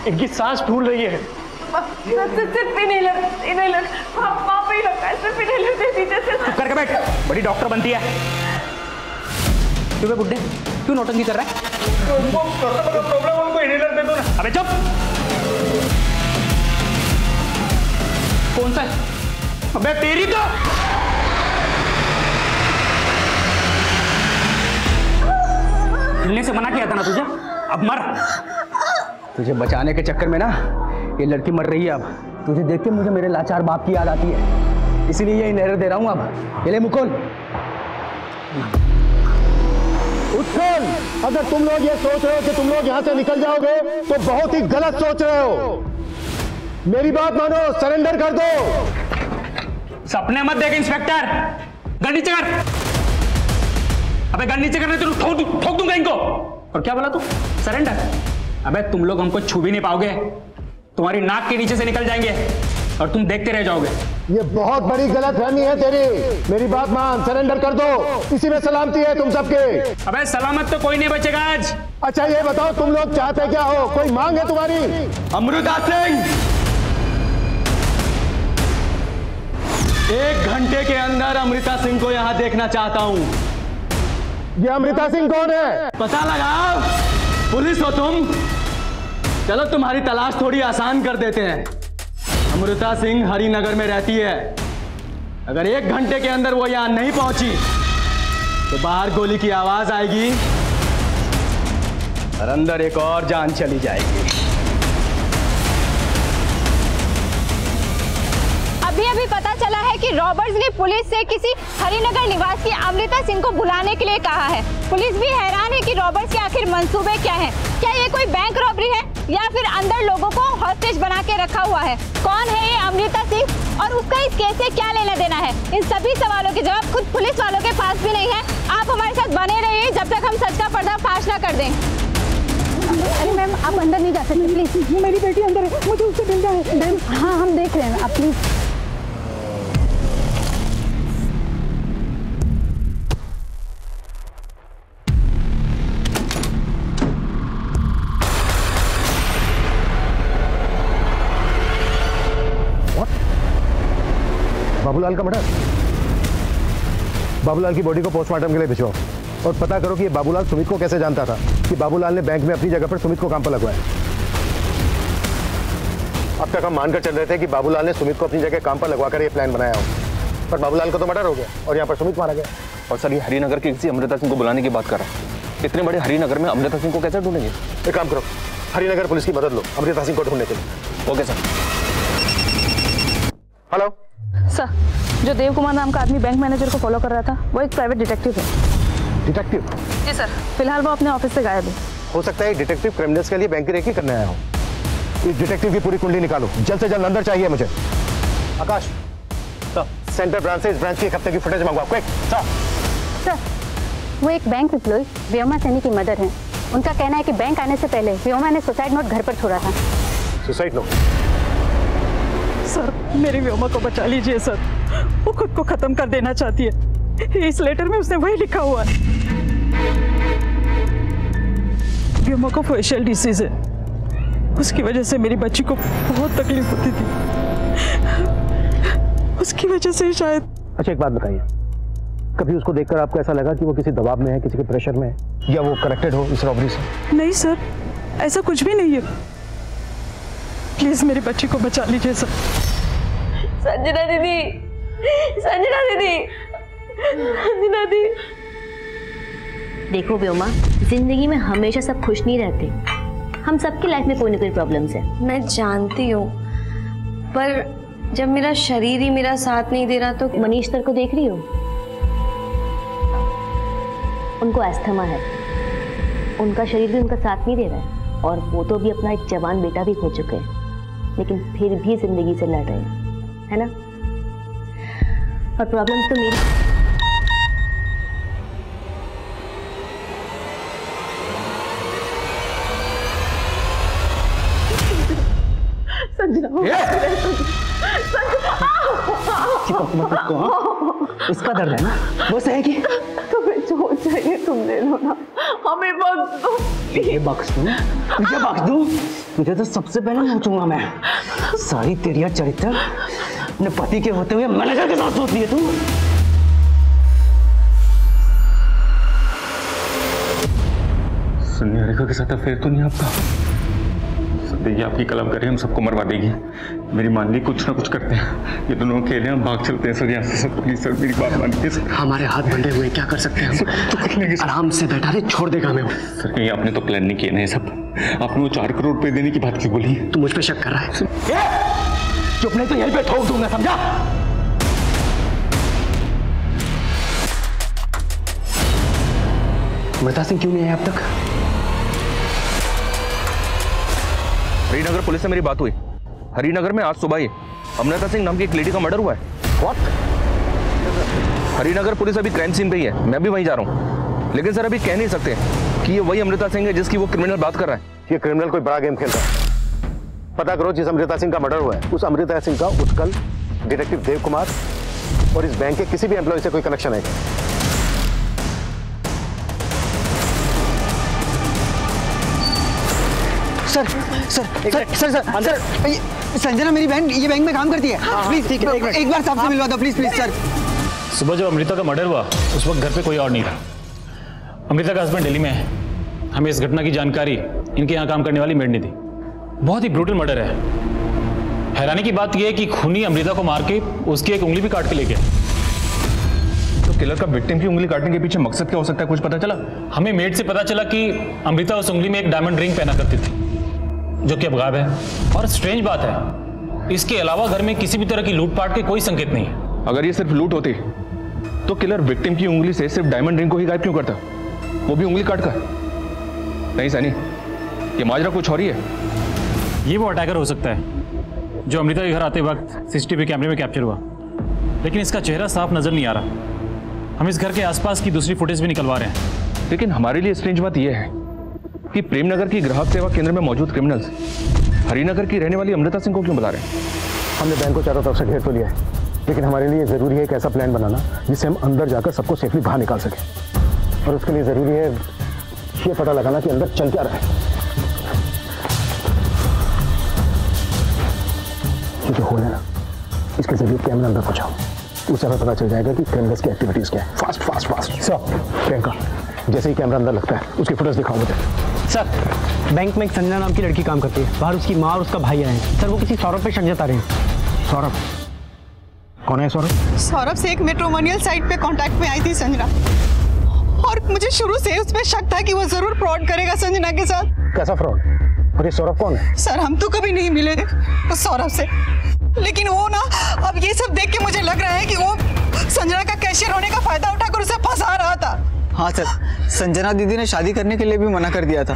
इनकी सांस फूल रही है। सिर्फ इनहेलर वहाँ पे ही लगता है, सिर्फ इनहेलर दे दीजिए। चुप करके बैठ, बड़ी डॉक्टर बनती है। क्यों बे बुड्ढे, क्यों नौटंकी कर रहा है? प्रॉब्लम उनको इनहेलर दे दो ना। अबे चुप। कौन सा है? अबे तेरी तो हिलने से मना किया था ना तुझे, अब मर। तुझे बचाने के चक्कर में ना ये लड़की मर रही है। अब तुझे देख के मुझे मेरे लाचार बाप की याद आती है, इसीलिए ये इनहेलर दे रहा हूँ। अब ये ले मुकुल। उत्कल, अगर तुम लोग ये सोच रहे हो कि तुम लोग यहाँ से निकल जाओगे तो बहुत ही गलत सोच रहे हो। मेरी बात मानो, सरेंडर कर दो। सपने मत देख इंस्पेक्टर, गड्डी चढ़। अबे गन नीचे करने तो ठोक दूंगा इनको। और क्या बोला तू? सरेंडर? अबे तुम लोग हमको छू भी नहीं पाओगे, तुम्हारी नाक के नीचे से निकल जाएंगे और तुम देखते रह जाओगे। ये बहुत बड़ी गलतफहमी है तेरी। मेरी बात मान, सरेंडर कर दो, इसी में सलामती है तुम सबके। अबे सलामत तो कोई नहीं बचेगा आज। अच्छा ये बताओ तुम लोग चाहते क्या हो? कोई मांग है तुम्हारी? अमृता सिंह, 1 घंटे के अंदर अमृता सिंह को यहां देखना चाहता हूं। ये अमृता सिंह कौन है? पता लगाओ, पुलिस हो तुम। चलो तुम्हारी तलाश थोड़ी आसान कर देते हैं। अमृता सिंह हरिनगर में रहती है। अगर 1 घंटे के अंदर वो यहां नहीं पहुंची तो बाहर गोली की आवाज आएगी और अंदर एक और जान चली जाएगी। अभी पता चला है कि रॉबर्ट्स ने पुलिस से किसी हरिनगर निवासी अमृता सिंह को बुलाने के लिए कहा है। पुलिस भी हैरान है कि रॉबर्ट्स के आखिर मंसूबे क्या हैं? क्या ये कोई बैंक रॉबरी है या फिर अंदर लोगों को हॉस्टेज बना के रखा हुआ है? कौन है ये अमृता सिंह और उसका इस केस से क्या लेना देना है? इन सभी सवालों के जवाब खुद पुलिस वालों के पास भी नहीं है। आप हमारे साथ बने रहिए जब तक हम सच का पर्दाफाश ना कर दें। अरे मैम, आप अंदर नहीं जा सकते प्लीज। मेरी बेटी अंदर है, मुझे उससे मिलना है। मैम हाँ, हम देख रहे हैं, आप प्लीज। बाबूलाल का मर्डर? बाबूलाल की बॉडी को पोस्टमार्टम के लिए भिजवाओ और पता करो कि ये बाबूलाल सुमित को कैसे जानता था कि बाबूलाल ने बैंक में अपनी जगह पर सुमित को काम पर लगवाया। अब तक हम मानकर चल रहे थे कि बाबूलाल ने सुमित को अपनी जगह काम पर लगवाकर ये प्लान बनाया हो, पर बाबूलाल का तो मर्डर हो गया और यहाँ पर सुमित मारा गया। और सर, ये हरिनगर की किसी अमृता सिंह को बुलाने की बात कर रहा है। इतने बड़े हरिनगर में अमृता सिंह को कैसे ढूंढेंगे? एक काम करो, हरिनगर पुलिस की मदद लो अमृता सिंह को ढूंढने के लिए। Okay sir. हेलो सर, जो देव कुमार नाम का आदमी बैंक मैनेजर को फॉलो कर रहा था वो एक प्राइवेट डिटेक्टिव है। डिटेक्टिव? जी सर, फिलहाल वो अपने ऑफिस से गायब है। हो सकता है डिटेक्टिव क्रिमिनल्स के लिए बैंक की रेकी करने आया हो। इस डिटेक्टिव की पूरी कुंडली निकालो, जल्द से जल्द अंदर चाहिए मुझे। आकाश सेंटर ब्रांच से इस ब्रांच की 1 हफ्ते की फुटेज मंगवाओ, क्विक। सर, वो एक बैंक एम्प्लॉय व्योमा सैनी की मदर है। उनका कहना है कि बैंक आने से पहले व्योमा ने सुसाइड नोट घर पर छोड़ा था। Suicide note? सर, मेरी व्योमा को बचा लीजिए सर, वो खुद को खत्म कर देना चाहती है। इस लेटर में उसने वही लिखा हुआ है। व्योमा को फेशियल डिसीज है, उसकी वजह से मेरी बच्ची को बहुत तकलीफ होती थी, उसकी वजह से शायद। अच्छा एक बात बताइए, कभी उसको देखकर आपको ऐसा लगा कि वो किसी दबाव में है, किसी के प्रेशर में है, या वो कनेक्टेड हो इस रॉबरी से? नहीं सर, ऐसा कुछ भी नहीं है। प्लीज मेरी बच्ची को बचा लीजिए सर। संजना दीदी, संजना दीदी, संजना दी। देखो व्योमा, जिंदगी में हमेशा सब खुश नहीं रहते। हम सबकी लाइफ में कोई ना कोई प्रॉब्लम्स है। मैं जानती हूँ, पर जब मेरा शरीर ही मेरा साथ नहीं दे रहा तो। मनीष सर को देख रही हो? उनको अस्थमा है, उनका शरीर भी उनका साथ नहीं दे रहा है और वो तो भी अपना एक जवान बेटा भी खो चुके हैं, लेकिन फिर भी जिंदगी से लड़ रहे हैं, है ना? और प्रॉब्लम तो मेरी। उसका दर्द है ना, वो सहेगी। तुम्हें जो चाहिए तुम ले लो ना, हमें बख्श दो। ये बख्श दूं? तुझे बख्श दूं? तुझे तो सबसे पहले नोचूंगा मैं। सारी तेरी चरित्र अपने पति के होते हुए मैनेजर के साथ सोच लिए तू। सुनिए, रेखा के साथ अफेयर तो नहीं आपका? देखिए, आपकी कलम करें हम सबको मरवा देगी। मेरी मान ली, कुछ ना कुछ करते हैं। ये दोनों अकेले हम भाग चलते हैं सर यहाँ से। सर प्लीज सर, मेरी बात मानिए सर। हमारे हाथ बंधे हुए, क्या कर सकते हैं हम? आराम से बैठा रहे, छोड़ देगा हमें। सर कहीं आपने तो प्लान नहीं किया ना ये सब? आपने वो 4 करोड़ रुपए देने की बात क्यों बोली? तू मुझ पे शक कर रहा है? चुप नहीं तो यहीं पे ठोक दूंगा, समझा? अमृता सिंह क्यों नहीं है अब तक? हरिनगर पुलिस से मेरी बात हुई। हरिनगर में आज सुबह ही अमृता सिंह नाम की एक लेडी का मर्डर हुआ है। What? हरिनगर पुलिस अभी क्राइम सीन पे ही है, मैं भी वहीं जा रहा हूँ। लेकिन सर अभी कह नहीं सकते कि ये वही अमृता सिंह है जिसकी वो क्रिमिनल बात कर रहा है। ये क्रिमिनल कोई बड़ा गेम खेल रहा है। पता करो जिस अमृता सिंह का मर्डर हुआ है उस अमृता सिंह का उत्कल, डिटेक्टिव देव कुमार और इस बैंक के किसी भी एम्प्लॉय से कोई कनेक्शन है क्या? Sir sir sir sir sir sir Sanjana मेरी बहन ये बैंक में काम करती है। प्लीज ठीक है, एक बार साहब से मिलवा दो प्लीज प्लीज सर। सुबह जब अमृता का मर्डर हुआ उस वक्त घर पे कोई और नहीं था। अमृता का हस्बैंड दिल्ली में है। हमें इस घटना की जानकारी इनके यहाँ काम करने वाली मेड ने दी। बहुत ही ब्रूटल मर्डर है। हैरानी की बात यह है कि खूनी अमृता को मार के उसकी एक उंगली भी काट के ले गया। तो किलर का विक्टिम की उंगली काटने के पीछे मकसद क्या हो सकता है, कुछ पता चला? हमें मेड से पता चला कि अमृता उस उंगली में एक डायमंड रिंग पहना करती थी जो कि अब गायब है। और स्ट्रेंज बात है, इसके अलावा घर में किसी भी तरह की लूटपाट के कोई संकेत नहीं है। अगर ये सिर्फ लूट होती तो किलर विक्टिम की उंगली से सिर्फ डायमंड रिंग को ही गायब क्यों करता, वो भी उंगली काट कर? नहीं सनी, ये माजरा कुछ और ही है। ये वो अटैकर हो सकता है जो अमृता के घर आते वक्त सीसीटीवी कैमरे में कैप्चर हुआ, लेकिन इसका चेहरा साफ नजर नहीं आ रहा। हम इस घर के आसपास की दूसरी फुटेज भी निकलवा रहे हैं। लेकिन हमारे लिए स्ट्रेंज बात यह है कि प्रेमनगर की ग्राहक सेवा केंद्र में मौजूद क्रिमिनल्स हरिनगर की रहने वाली अमृता सिंह को क्यों बुला रहे हैं? हमने बैंक को चारों तरफ से घेर तो लिया है, लेकिन हमारे लिए जरूरी है एक ऐसा प्लान बनाना जिससे हम अंदर जाकर सबको सेफली बाहर निकाल सकें। और उसके लिए जरूरी है ये पता लगाना कि अंदर चल क्या रहा है। ये जो होल है ना, इसके जरिए कैमरा अंदर पहुंचाओ, उससे हमें पता चल जाएगा कि क्रिमिनल्स की एक्टिविटीज क्या है। Fast fast fast sir. Priyanka, जैसे ही कैमरा अंदर लगता है उसकी फुटेज दिखाओ मुझे। सर, बैंक में एक संजना नाम की लड़की काम करती है। बाहर उसकी माँ और उसका भाई आए हैं। सर, वो किसी सौरभ पे शक जता रहे हैं। सौरभ? कौन है सौरभ? सौरभ से एक मैट्रिमोनियल साइट पे कांटेक्ट में आई थी संजना, और मुझे शुरू से उस पर शक था कि वो जरूर फ्रॉड करेगा संजना के साथ। कैसा फ्रॉड? और ये सौरभ कौन है? सर, हम तो कभी नहीं मिले उस सौरभ से, लेकिन वो ना अब ये सब देख के मुझे लग रहा है कि वो संजना का कैशियर होने का फायदा उठाकर उसे फंसा रहा था। हाँ सर, संजना दीदी ने शादी करने के लिए भी मना कर दिया था।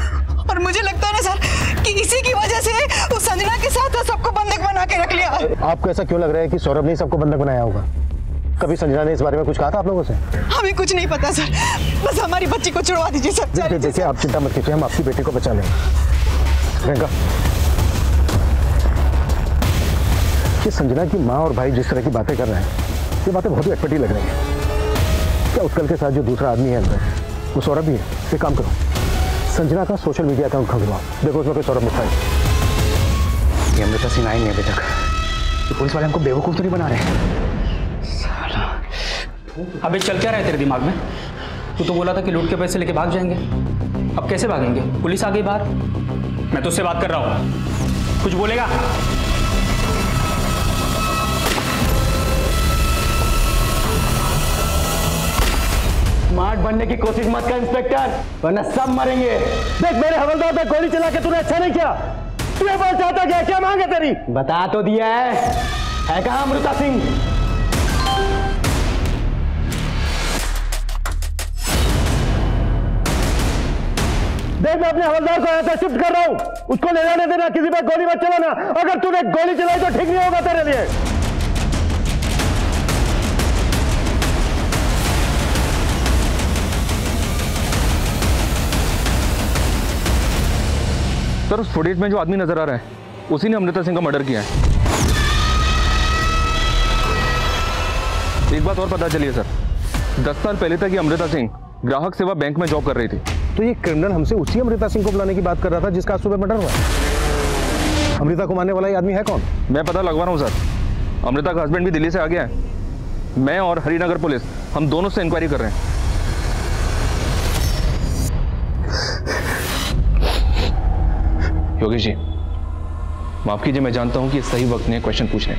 और मुझे लगता है ना सर कि इसी की वजह से उस संजना के साथ सबको बंधक बना के रख लिया। आपको ऐसा क्यों लग रहा है कि सौरभ ने सबको बंधक बनाया होगा? कभी संजना ने इस बारे में कुछ कहा था आप लोगों से? हमें कुछ नहीं पता सर, बस हमारी बच्ची को छुड़वा दीजिए सर। देखिए, आप चिंता मत कीजिए, हम आपकी बेटी को बचा लेंगे। प्रियंका, ये संजना की माँ और भाई जिस तरह की बातें कर रहे हैं, ये बातें बहुत ही अटपटी लग रही हैं। क्या उत्कल के साथ जो दूसरा आदमी है अंदर, वो सौरभ भी है? एक काम करो, संजना का सोशल मीडिया अकाउंट खुलवाओ, देखो उसमें कोई सौरभ मुखा है। ये अमृता सिंह आई नहीं अभी तक। तो पुलिस वाले हमको बेवकूफ तो नहीं बना रहे? अबे चल क्या रहा है तेरे दिमाग में? तू तो बोला था कि लूट के पैसे लेके भाग जाएंगे। अब कैसे भागेंगे? पुलिस आ गई बाहर। मैं तुझसे बात कर रहा हूँ, कुछ बोलेगा? स्मार्ट बनने की कोशिश मत कर इंस्पेक्टर, वरना सब मरेंगे। देख, मेरे हवलदार पे गोली चला के तूने अच्छा नहीं किया। तू ये बात चाहता क्या? क्या मांग है तेरी? बता तो दिया है कहाँ अमृता सिंह? देख, मैं अपने हवलदार को यहाँ से शिफ्ट कर रहा हूँ, उसको ले जाने देना, किसी पे गोली मत चलाना। अगर तूने गोली चलाई तो ठीक नहीं होगा तेरे लिए। सर, उस फुटेज में जो आदमी नजर आ रहा है उसी ने अमृता सिंह का मर्डर किया है। एक बात और पता चली है सर, 10 साल पहले तक ये अमृता सिंह ग्राहक सेवा बैंक में जॉब कर रही थी। तो ये क्रिमिनल हमसे उसी अमृता सिंह को बुलाने की बात कर रहा था जिसका आज सुबह मर्डर हुआ। अमृता को मारने वाला ये आदमी है कौन? मैं पता लगवा रहा हूँ सर। अमृता का हस्बैंड भी दिल्ली से आ गया है। मैं और हरिनगर पुलिस, हम दोनों से इंक्वायरी कर रहे हैं। योगेश जी, माफ कीजिए, मैं जानता हूं कि सही वक्त नहीं है क्वेश्चन पूछने,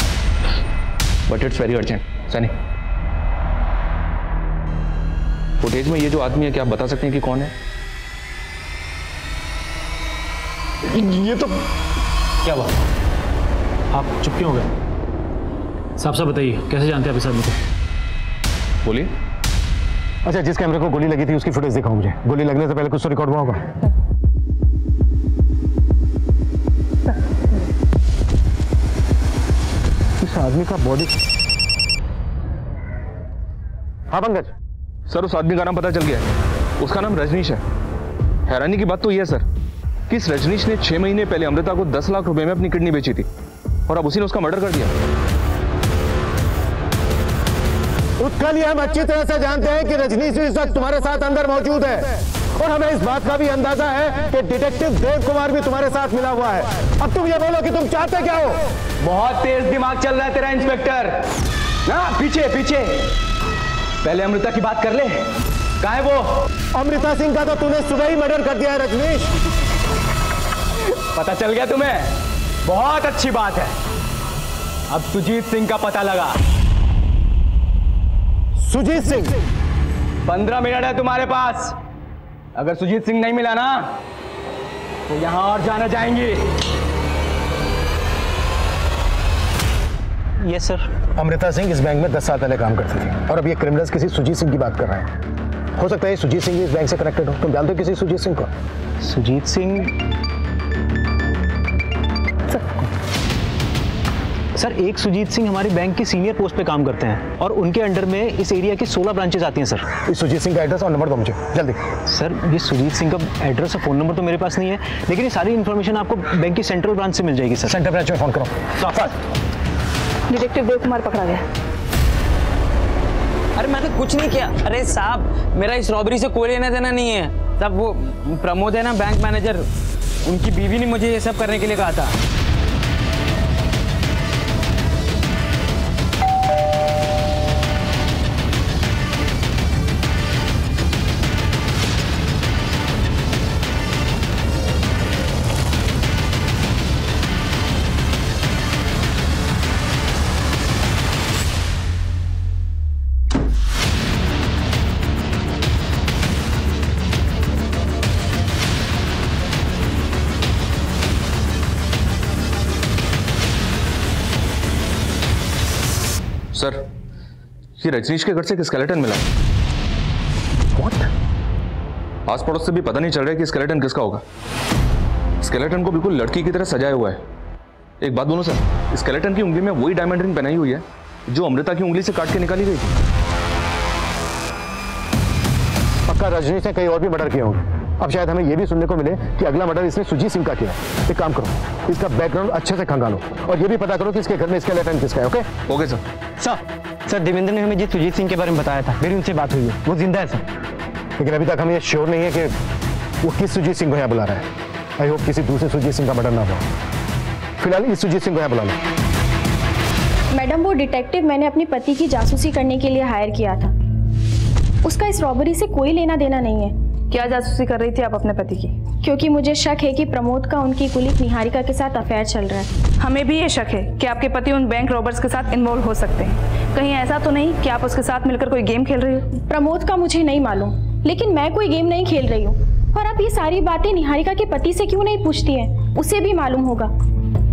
but it's very urgent. Sunny, footage में ये जो आदमी है, क्या आप बता सकते हैं कि कौन है? ये तो क्या बात, आप चुप क्यों हो गए? साहब साहब बताइए, कैसे जानते हैं आप इस आदमी को? बोलिए। अच्छा, जिस कैमरे को गोली लगी थी उसकी फुटेज दिखाओ मुझे। गोली लगने से पहले कुछ तो रिकॉर्ड हुआ होगा। इस आदमी का बॉडी। हाँ पंकज। सर, उस आदमी का नाम पता चल गया है। उसका नाम रजनीश है। हैरानी की बात तो यह है सर कि इस रजनीश ने 6 महीने पहले अमृता को 10 लाख रुपए में अपनी किडनी बेची थी और अब उसी ने उसका मर्डर कर दिया। उत्कल, ये हम अच्छी तरह से जानते हैं कि रजनीश इस वक्त तुम्हारे साथ अंदर मौजूद है और हमें इस बात का भी अंदाजा है कि डिटेक्टिव देव कुमार भी तुम्हारे साथ मिला हुआ है। अब तुम ये बोलो कि तुम चाहते क्या हो? बहुत तेज दिमाग चल रहा है तेरा इंस्पेक्टर। ना पीछे पीछे, पहले अमृता की बात कर ले। कहाँ है वो? अमृता सिंह का तो तूने सुबह ही मर्डर कर दिया है रजनीश। पता चल गया तुम्हें? बहुत अच्छी बात है। अब सुजीत सिंह का पता लगा। सुजीत सिंह? 15 मिनट है तुम्हारे पास। अगर सुजीत सिंह नहीं मिला ना तो यहां और जाना जाएंगी। Yes sir. अमृता सिंह इस बैंक में 10 साल पहले काम करती थी और अब ये क्रिमिनल्स किसी सुजीत सिंह की बात कर रहे हैं। हो सकता है सुजीत सिंह इस बैंक से कनेक्टेड हो। तुम जानते हो किसी सुजीत सिंह को? सुजीत सिंह? सर एक सुजीत सिंह हमारी बैंक की सीनियर पोस्ट पे काम करते हैं और उनके अंडर में इस एरिया की 16 ब्रांचेस आती हैं सर। इस सुजीत सिंह का एड्रेस और नंबर दो मुझे जल्दी। सर ये सुजीत सिंह का एड्रेस और फ़ोन नंबर तो मेरे पास नहीं है, लेकिन ये सारी इन्फॉर्मेशन आपको बैंक की सेंट्रल ब्रांच से मिल जाएगी सर। सेंट्रल ब्रांच में फ़ोन करो। डिटेक्टिव देव कुमार पकड़ा गया। अरे मैंने कुछ नहीं किया। अरे साहब मेरा इस रॉबरी से कोई लेना देना नहीं है। सब वो प्रमोद है ना बैंक मैनेजर, उनकी बीवी ने मुझे ये सब करने के लिए कहा था। सर ये रजनीश के घर से एक स्केलेटन मिला। What? आस पड़ोस से भी पता नहीं चल रहा है कि स्केलेटन किसका होगा। स्केलेटन को बिल्कुल लड़की की तरह सजाया हुआ है। एक बात बोलो सर, स्केलेटन की उंगली में वही डायमंड रिंग पहनाई हुई है जो अमृता की उंगली से काट के निकाली गई थी। पक्का रजनीश ने कहीं और भी मर्डर किए होंगे। अब शायद हमें यह भी सुनने को मिले कि अगला मर्डर इसने सुजीत सिंह का किया। एक काम करो, इसका बैकग्राउंड अच्छे से खंगालो और ये भी पता करो कि इसके घर में स्केलेटन किसका है। Okay? Okay sir. Sir Devendra ने हमें जिस सुजीत सिंह के बारे में बताया था, मेरी उनसे बात हुई है, वो जिंदा है सर। लेकिन अभी तक हमें ये श्योर नहीं है कि वो किस सुजीत सिंह को यहाँ बुला रहा है। आई होप किसी दूसरे सुजीत सिंह का मर्डर ना हो। फिलहाल इस सुजीत सिंह को यहाँ बुला लो। मैडम वो डिटेक्टिव मैंने अपने पति की जासूसी करने के लिए हायर किया था। उसका इस रॉबरी से कोई लेना देना नहीं है। क्या जासूसी कर रही थी आप अपने पति की? क्योंकि मुझे शक है कि प्रमोद का उनकी कुलीग निहारिका के साथ अफेयर चल रहा है। हमें भी ये शक है कि आपके पति उन बैंक रॉबर्स के साथ इन्वॉल्व हो सकते हैं। कहीं ऐसा तो नहीं कि आप उसके साथ मिलकर कोई गेम खेल रही हो? प्रमोद का मुझे नहीं मालूम, लेकिन मैं कोई गेम नहीं खेल रही हूँ। और आप ये सारी बातें निहारिका के पति से क्यों नहीं पूछती हैं? उसे भी मालूम होगा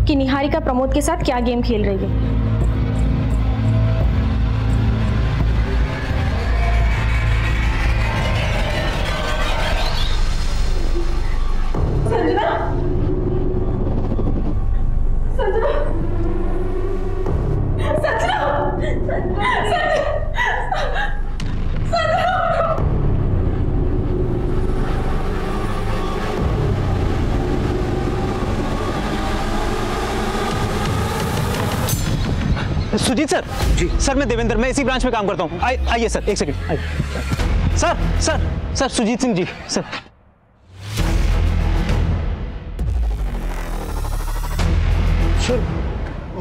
कि निहारिका प्रमोद के साथ क्या गेम खेल रही है। सुजीत सर। जी सर, मैं देवेंद्र, मैं इसी ब्रांच में काम करता हूँ। आइए सर, एक सेकंड आइए। Sir Sujit Singh ji sir. Sir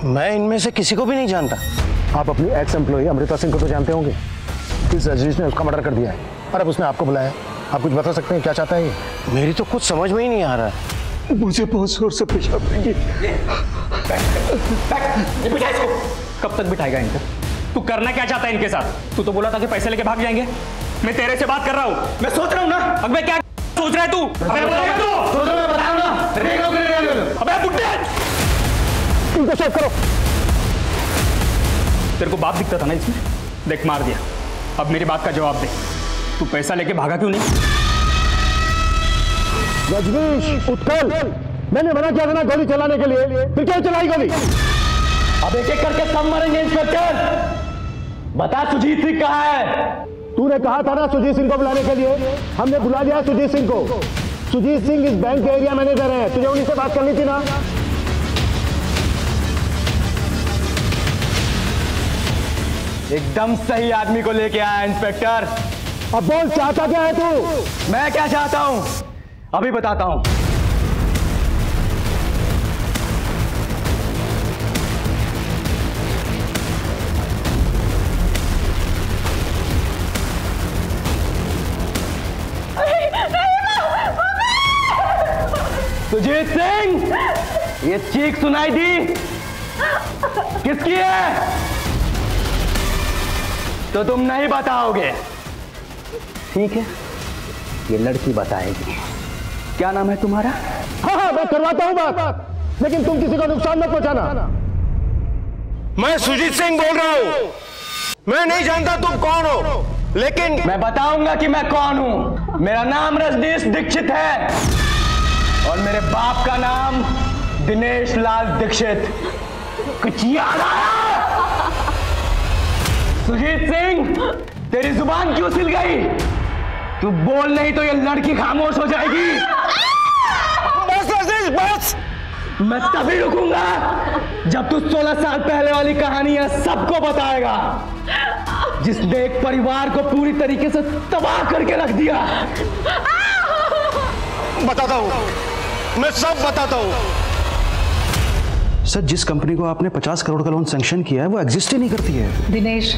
मैं इनमें से किसी को भी नहीं जानता। आप अपनी एक्स एम्प्लॉई अमृता सिंह को तो जानते होंगे। इस रजनीश ने उसका मर्डर कर दिया है और अब उसने आपको बुलाया। आप कुछ बता सकते हैं क्या चाहता है ये? मेरी तो कुछ समझ में ही नहीं आ रहा है। मुझे बहुत जोर से पेशाब आएगी। बिठा इसको। कब तक बिठाएगा इनको? तू करना क्या चाहता है इनके साथ? तू तो बोला था कि पैसे लेके भाग जाएंगे। मैं तेरे से बात कर रहा हूँ। मैं सोच रहा हूँ ना। अब मैं क्या सोच रहा है तू? अबे बुड्ढे, इनको चेक करो। तेरे को बाप दिखता था ना इसमें? देख मार दिया। अब मेरी बात का जवाब दे, तू पैसा लेके भागा क्यों नहीं? रजनीश, उत्कल, मैंने मना किया था ना गोली चलाने के लिए, फिर क्यों चलाई गोली? अब एक एक करके सब मरेंगे इंस्पेक्टर। बता सुजीत सिंह कहाँ है? तूने कहा था ना सुजीत सिंह को बुलाने के लिए, हमने बुला लिया सुजीत सिंह को। सुजीत सिंह इस बैंक के एरिया मैनेजर हैं, तुझे उन्हीं से बात करनी थी ना। एकदम सही आदमी को लेके आया इंस्पेक्टर। अब बोल, चाहता क्या है तू? मैं क्या चाहता हूं अभी बताता हूं। सुजीत सिंह, ये चीख सुनाई दी किसकी है? तो तुम नहीं बताओगे, ठीक है? ये लड़की बताएगी। क्या नाम है तुम्हारा? हाँ, मैं करवाता हूँ बात, लेकिन तुम किसी को नुकसान मत पहुंचाना। मैं सुजीत सिंह बोल रहा हूँ। मैं नहीं जानता तुम कौन हो, लेकिन मैं बताऊंगा कि मैं कौन हूं। मेरा नाम रजनीश दीक्षित है और मेरे बाप का नाम दिनेश लाल दीक्षित। कुछ याद आया? सुजीत सिंह, तेरी जुबान क्यों सिल गई? तू बोल नहीं तो ये लड़की खामोश हो जाएगी। बस रजनीश, बस। मैं तभी रुकूंगा जब तू 16 साल पहले वाली कहानियां सबको बताएगा, जिसने एक परिवार को पूरी तरीके से तबाह करके रख दिया। बताता हूं, मैं सब बताता हूं। सर, जिस कंपनी को आपने 50 करोड़ का लोन सैंक्शन किया है वो एग्जिस्ट ही नहीं करती है। दिनेश,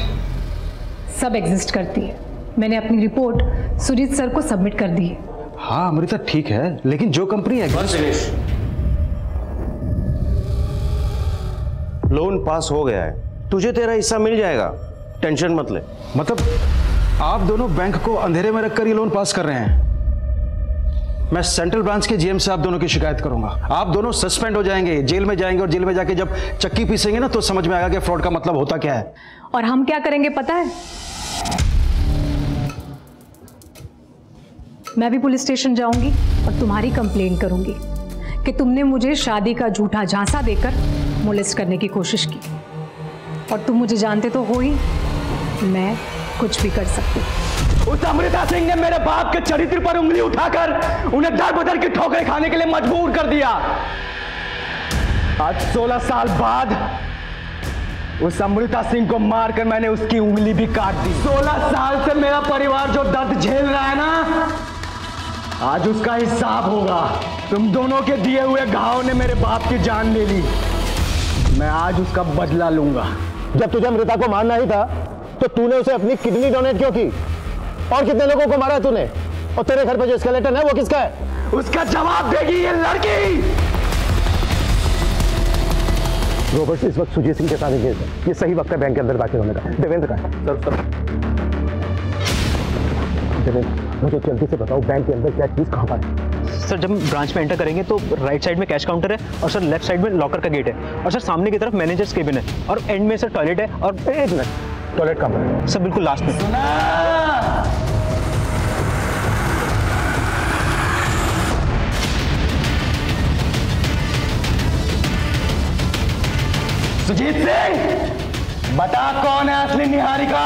सब एग्जिस्ट करती है। मैंने अपनी रिपोर्ट सुजीत सर को सबमिट कर दी है। हाँ अमृता, ठीक है, लेकिन जो कंपनी दिनेश, लोन पास हो गया है, तुझे तेरा हिस्सा मिल जाएगा, टेंशन मत ले। मतलब आप दोनों बैंक को अंधेरे में रखकर ये लोन पास कर रहे हैं? मैं सेंट्रल ब्रांच के जीएम से आप दोनों की शिकायत करूंगा। आप दोनों सस्पेंड हो जाएंगे, जेल में जाएंगे, और जेल में जाके जब चक्की पीसेंगे ना तो समझ में आएगा कि फ्रॉड का मतलब होता क्या है। और हम क्या करेंगे पता है? मैं भी पुलिस स्टेशन जाऊंगी और तुम्हारी कंप्लेन करूंगी कि तुमने मुझे शादी का झूठा झांसा देकर मोलेस्ट करने की कोशिश की। और तुम मुझे जानते तो हो ही, मैं कुछ भी कर सकती हूँ। उस अमृता सिंह ने मेरे बाप के चरित्र पर उंगली उठाकर उन्हें दर बदर की ठोकरें खाने के लिए मजबूर कर दिया। आज 16 साल बाद उस अमृता सिंह को मारकर मैंने उसकी उंगली भी काट दी। 16 साल से मेरा परिवार जो दर्द झेल रहा है ना, आज उसका हिसाब होगा। तुम दोनों के दिए हुए घाव ने मेरे बाप की जान ले ली, मैं आज उसका बदला लूंगा। जब तुझे अमृता को मारना ही था तो तूने उसे अपनी किडनी डोनेट क्यों की? और कितने लोगों को मारा तूने? और तेरे घर पे जो स्केलेटन है वो किसका है? उसका जवाब देगी ये लड़की। रॉबर्ट इस वक्त सुजीत सिंह के साथ इंगेज है। ये सही वक्त है बैंक के अंदर दाखिल होने का। देवेंद्र का है। सर देवेंद्र, मुझे जल्दी से बताओ बैंक के अंदर क्या चीज कहाँ पर है? सर, जब हम ब्रांच में एंटर करेंगे तो राइट साइड में कैश काउंटर है, और सर लेफ्ट साइड में लॉकर का गेट है, और सर सामने की तरफ मैनेजर्स केबिन है, और एंड में सर टॉयलेट है। और एक मिनट, टॉयलेट कहाँ पर है? सर बिल्कुल लास्ट में। सुजीत सिंह, बता कौन है असली निहारिका?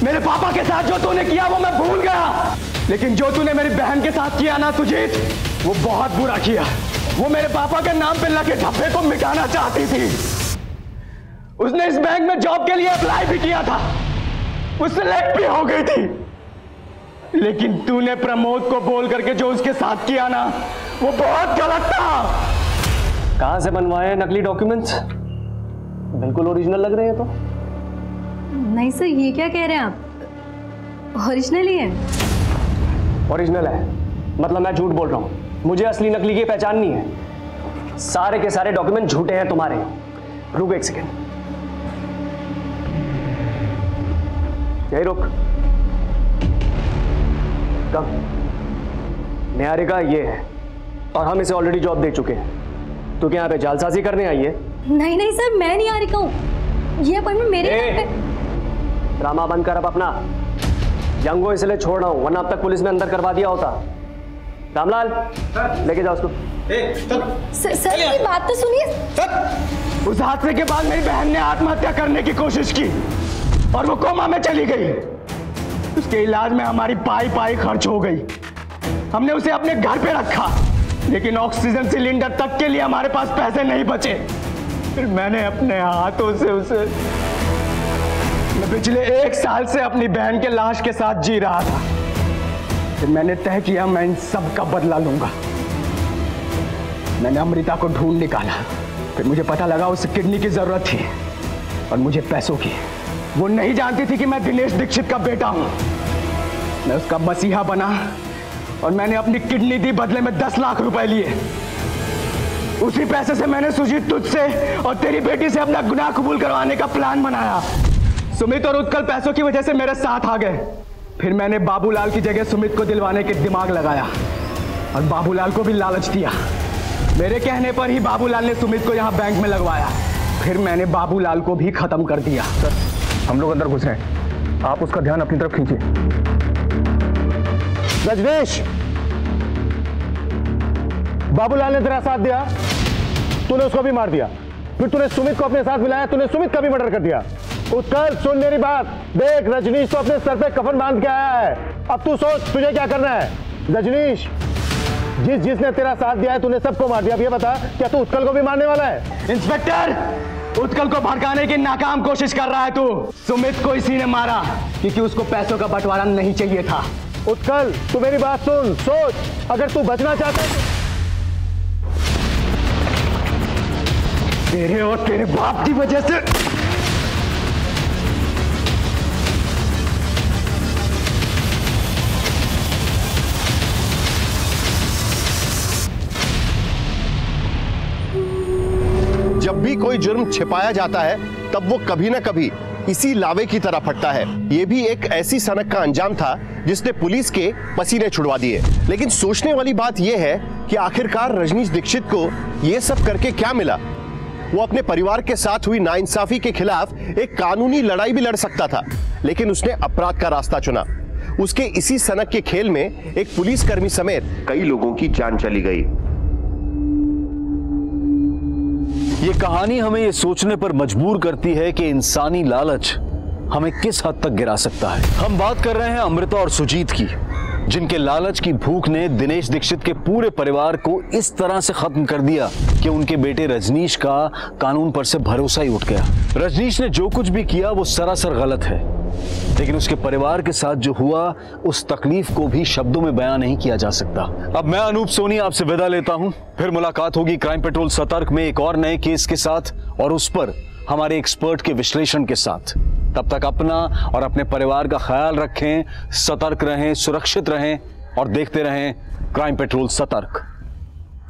मेरे पापा के साथ जो तूने किया वो मैं भूल गया, लेकिन जो तूने मेरी बहन के साथ किया ना सुजीत, वो बहुत बुरा किया। वो मेरे पापा के नाम पे लगे धब्बे को मिटाना चाहती थी। उसने इस बैंक में जॉब के लिए अप्लाई भी किया था, वो सिलेक्ट भी हो गई थी, लेकिन तूने प्रमोद को बोल करके जो उसके साथ किया ना, वो बहुत गलत था। कहां से बनवाए नकली डॉक्यूमेंट्स? बिल्कुल ओरिजिनल लग रहे हैं। तो नहीं सर, ये क्या कह रहे हैं आप? ओरिजिनल ही है। ओरिजिनल है मतलब मैं झूठ बोल रहा हूं? मुझे असली नकली की पहचान नहीं है। सारे के सारे डॉक्यूमेंट झूठे हैं तुम्हारे। रुक एक सेकेंड, यही रुक। कब? निहारिका ये है, और हम इसे ऑलरेडी जॉब दे चुके हैं। तू क्या यहाँ पे जालसाजी करने आई है? नहीं नहीं सर, मैं निहारिका हूँ। ये अपॉइंटमेंट मेरे नाम पे। ड्रामा बंद कर अब अपना। यंग को इसलिए छोड़ रहा हूं, वरना अब तक पुलिस में अंदर करवा दिया होता। रामलाल लेके जाओ उसको। सर मेरी बात तो सुनिए। उस हादसे के बाद मेरी बहन ने आत्महत्या करने की कोशिश की और वो कोमा में चली गई। उसके इलाज में हमारी पाई खर्च हो गई। हमने उसे अपने घर पे रखा, लेकिन ऑक्सीजन सिलेंडर तक के लिए हमारे पास पैसे नहीं बचे। फिर मैंने अपने हाथों से उसे, मैं पिछले 1 साल से अपनी बहन के लाश के साथ जी रहा था। फिर मैंने तय किया मैं इन सब का बदला लूंगा। मैंने अमृता को ढूंढ निकाला। फिर मुझे पता लगा उसे किडनी की जरूरत थी और मुझे पैसों की। वो नहीं जानती थी कि मैं दिनेश दीक्षित का बेटा हूं। मैं उसका मसीहा बना और मैंने अपनी किडनी दी, बदले में 10 लाख रुपए लिए। उसी पैसे से मैंने सुजीत तुझसे और तेरी बेटी से अपना गुनाह कबूल करवाने का प्लान बनाया। सुमित और उत्कल पैसों की वजह से मेरे साथ आ गए। फिर मैंने बाबूलाल की जगह सुमित को दिलवाने के दिमाग लगाया और बाबूलाल को भी लालच दिया। मेरे कहने पर ही बाबूलाल ने सुमित को यहाँ बैंक में लगवाया। फिर मैंने बाबूलाल को भी खत्म कर दिया। सर हम लोग अंदर घुस रहे हैं, आप उसका ध्यान अपनी तरफ खींचिए। रजनीश, बाबूलाल ने तेरा साथ दिया, तूने उसको भी मार दिया। फिर तूने सुमित को अपने साथ मिलाया, तूने सुमित का भी मर्डर कर दिया। उत्कल सुन मेरी बात, देख रजनीश तो अपने सर पे कफन बांध के आया है। अब तू सोच तुझे क्या करना है। रजनीश, जिसने तेरा साथ दिया है तूने सबको मार दिया। अब ये बता क्या तू उत्कल को भी मारने वाला है? इंस्पेक्टर, उत्कल को भड़काने की नाकाम कोशिश कर रहा है तू। सुमित को इसी ने मारा क्योंकि उसको पैसों का बंटवारा नहीं चाहिए था। उत्कल तू मेरी बात सुन, सोच अगर तू बचना चाहता है तेरे और तेरे बाप की वजह से जब भी कोई जुर्म छिपाया जाता है तब वो कभी ना कभी इसी लावे की तरह फटता है। ये भी एक ऐसी सनक का अंजाम था जिसने पुलिस के पसीने छुड़वा दिए। लेकिन सोचने वाली बात यह है कि आखिरकार रजनीश दीक्षित को ये सब करके क्या मिला। वो अपने परिवार के साथ हुई नाइंसाफी के खिलाफ एक कानूनी लड़ाई भी लड़ सकता था, लेकिन उसने अपराध का रास्ता चुना। उसके इसी सनक के खेल में एक पुलिसकर्मी समेत कई लोगों की जान चली गई। ये कहानी हमें ये सोचने पर मजबूर करती है कि इंसानी लालच हमें किस हद तक गिरा सकता है। हम बात कर रहे हैं अमृता और सुजीत की, जिनके लालच की भूख ने दिनेश दीक्षित के पूरे परिवार को इस तरह से खत्म कर दिया कि उनके बेटे रजनीश का कानून पर से भरोसा ही उठ गया। रजनीश ने जो कुछ भी किया वो सरासर गलत है, लेकिन उसके परिवार के साथ जो हुआ उस तकलीफ को भी शब्दों में बयां नहीं किया जा सकता। अब मैं अनूप सोनी आपसे विदा लेता हूं। फिर मुलाकात होगी क्राइम पेट्रोल सतर्क में एक और नए केस के साथ और उस पर हमारे एक्सपर्ट के विश्लेषण के साथ। तब तक अपना और अपने परिवार का ख्याल रखें, सतर्क रहें, सुरक्षित रहें और देखते रहें क्राइम पेट्रोल सतर्क।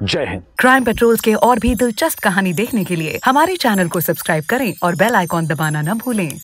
जय हिंद। क्राइम पेट्रोल के और भी दिलचस्प कहानी देखने के लिए हमारे चैनल को सब्सक्राइब करें और बेल आइकॉन दबाना न भूलें।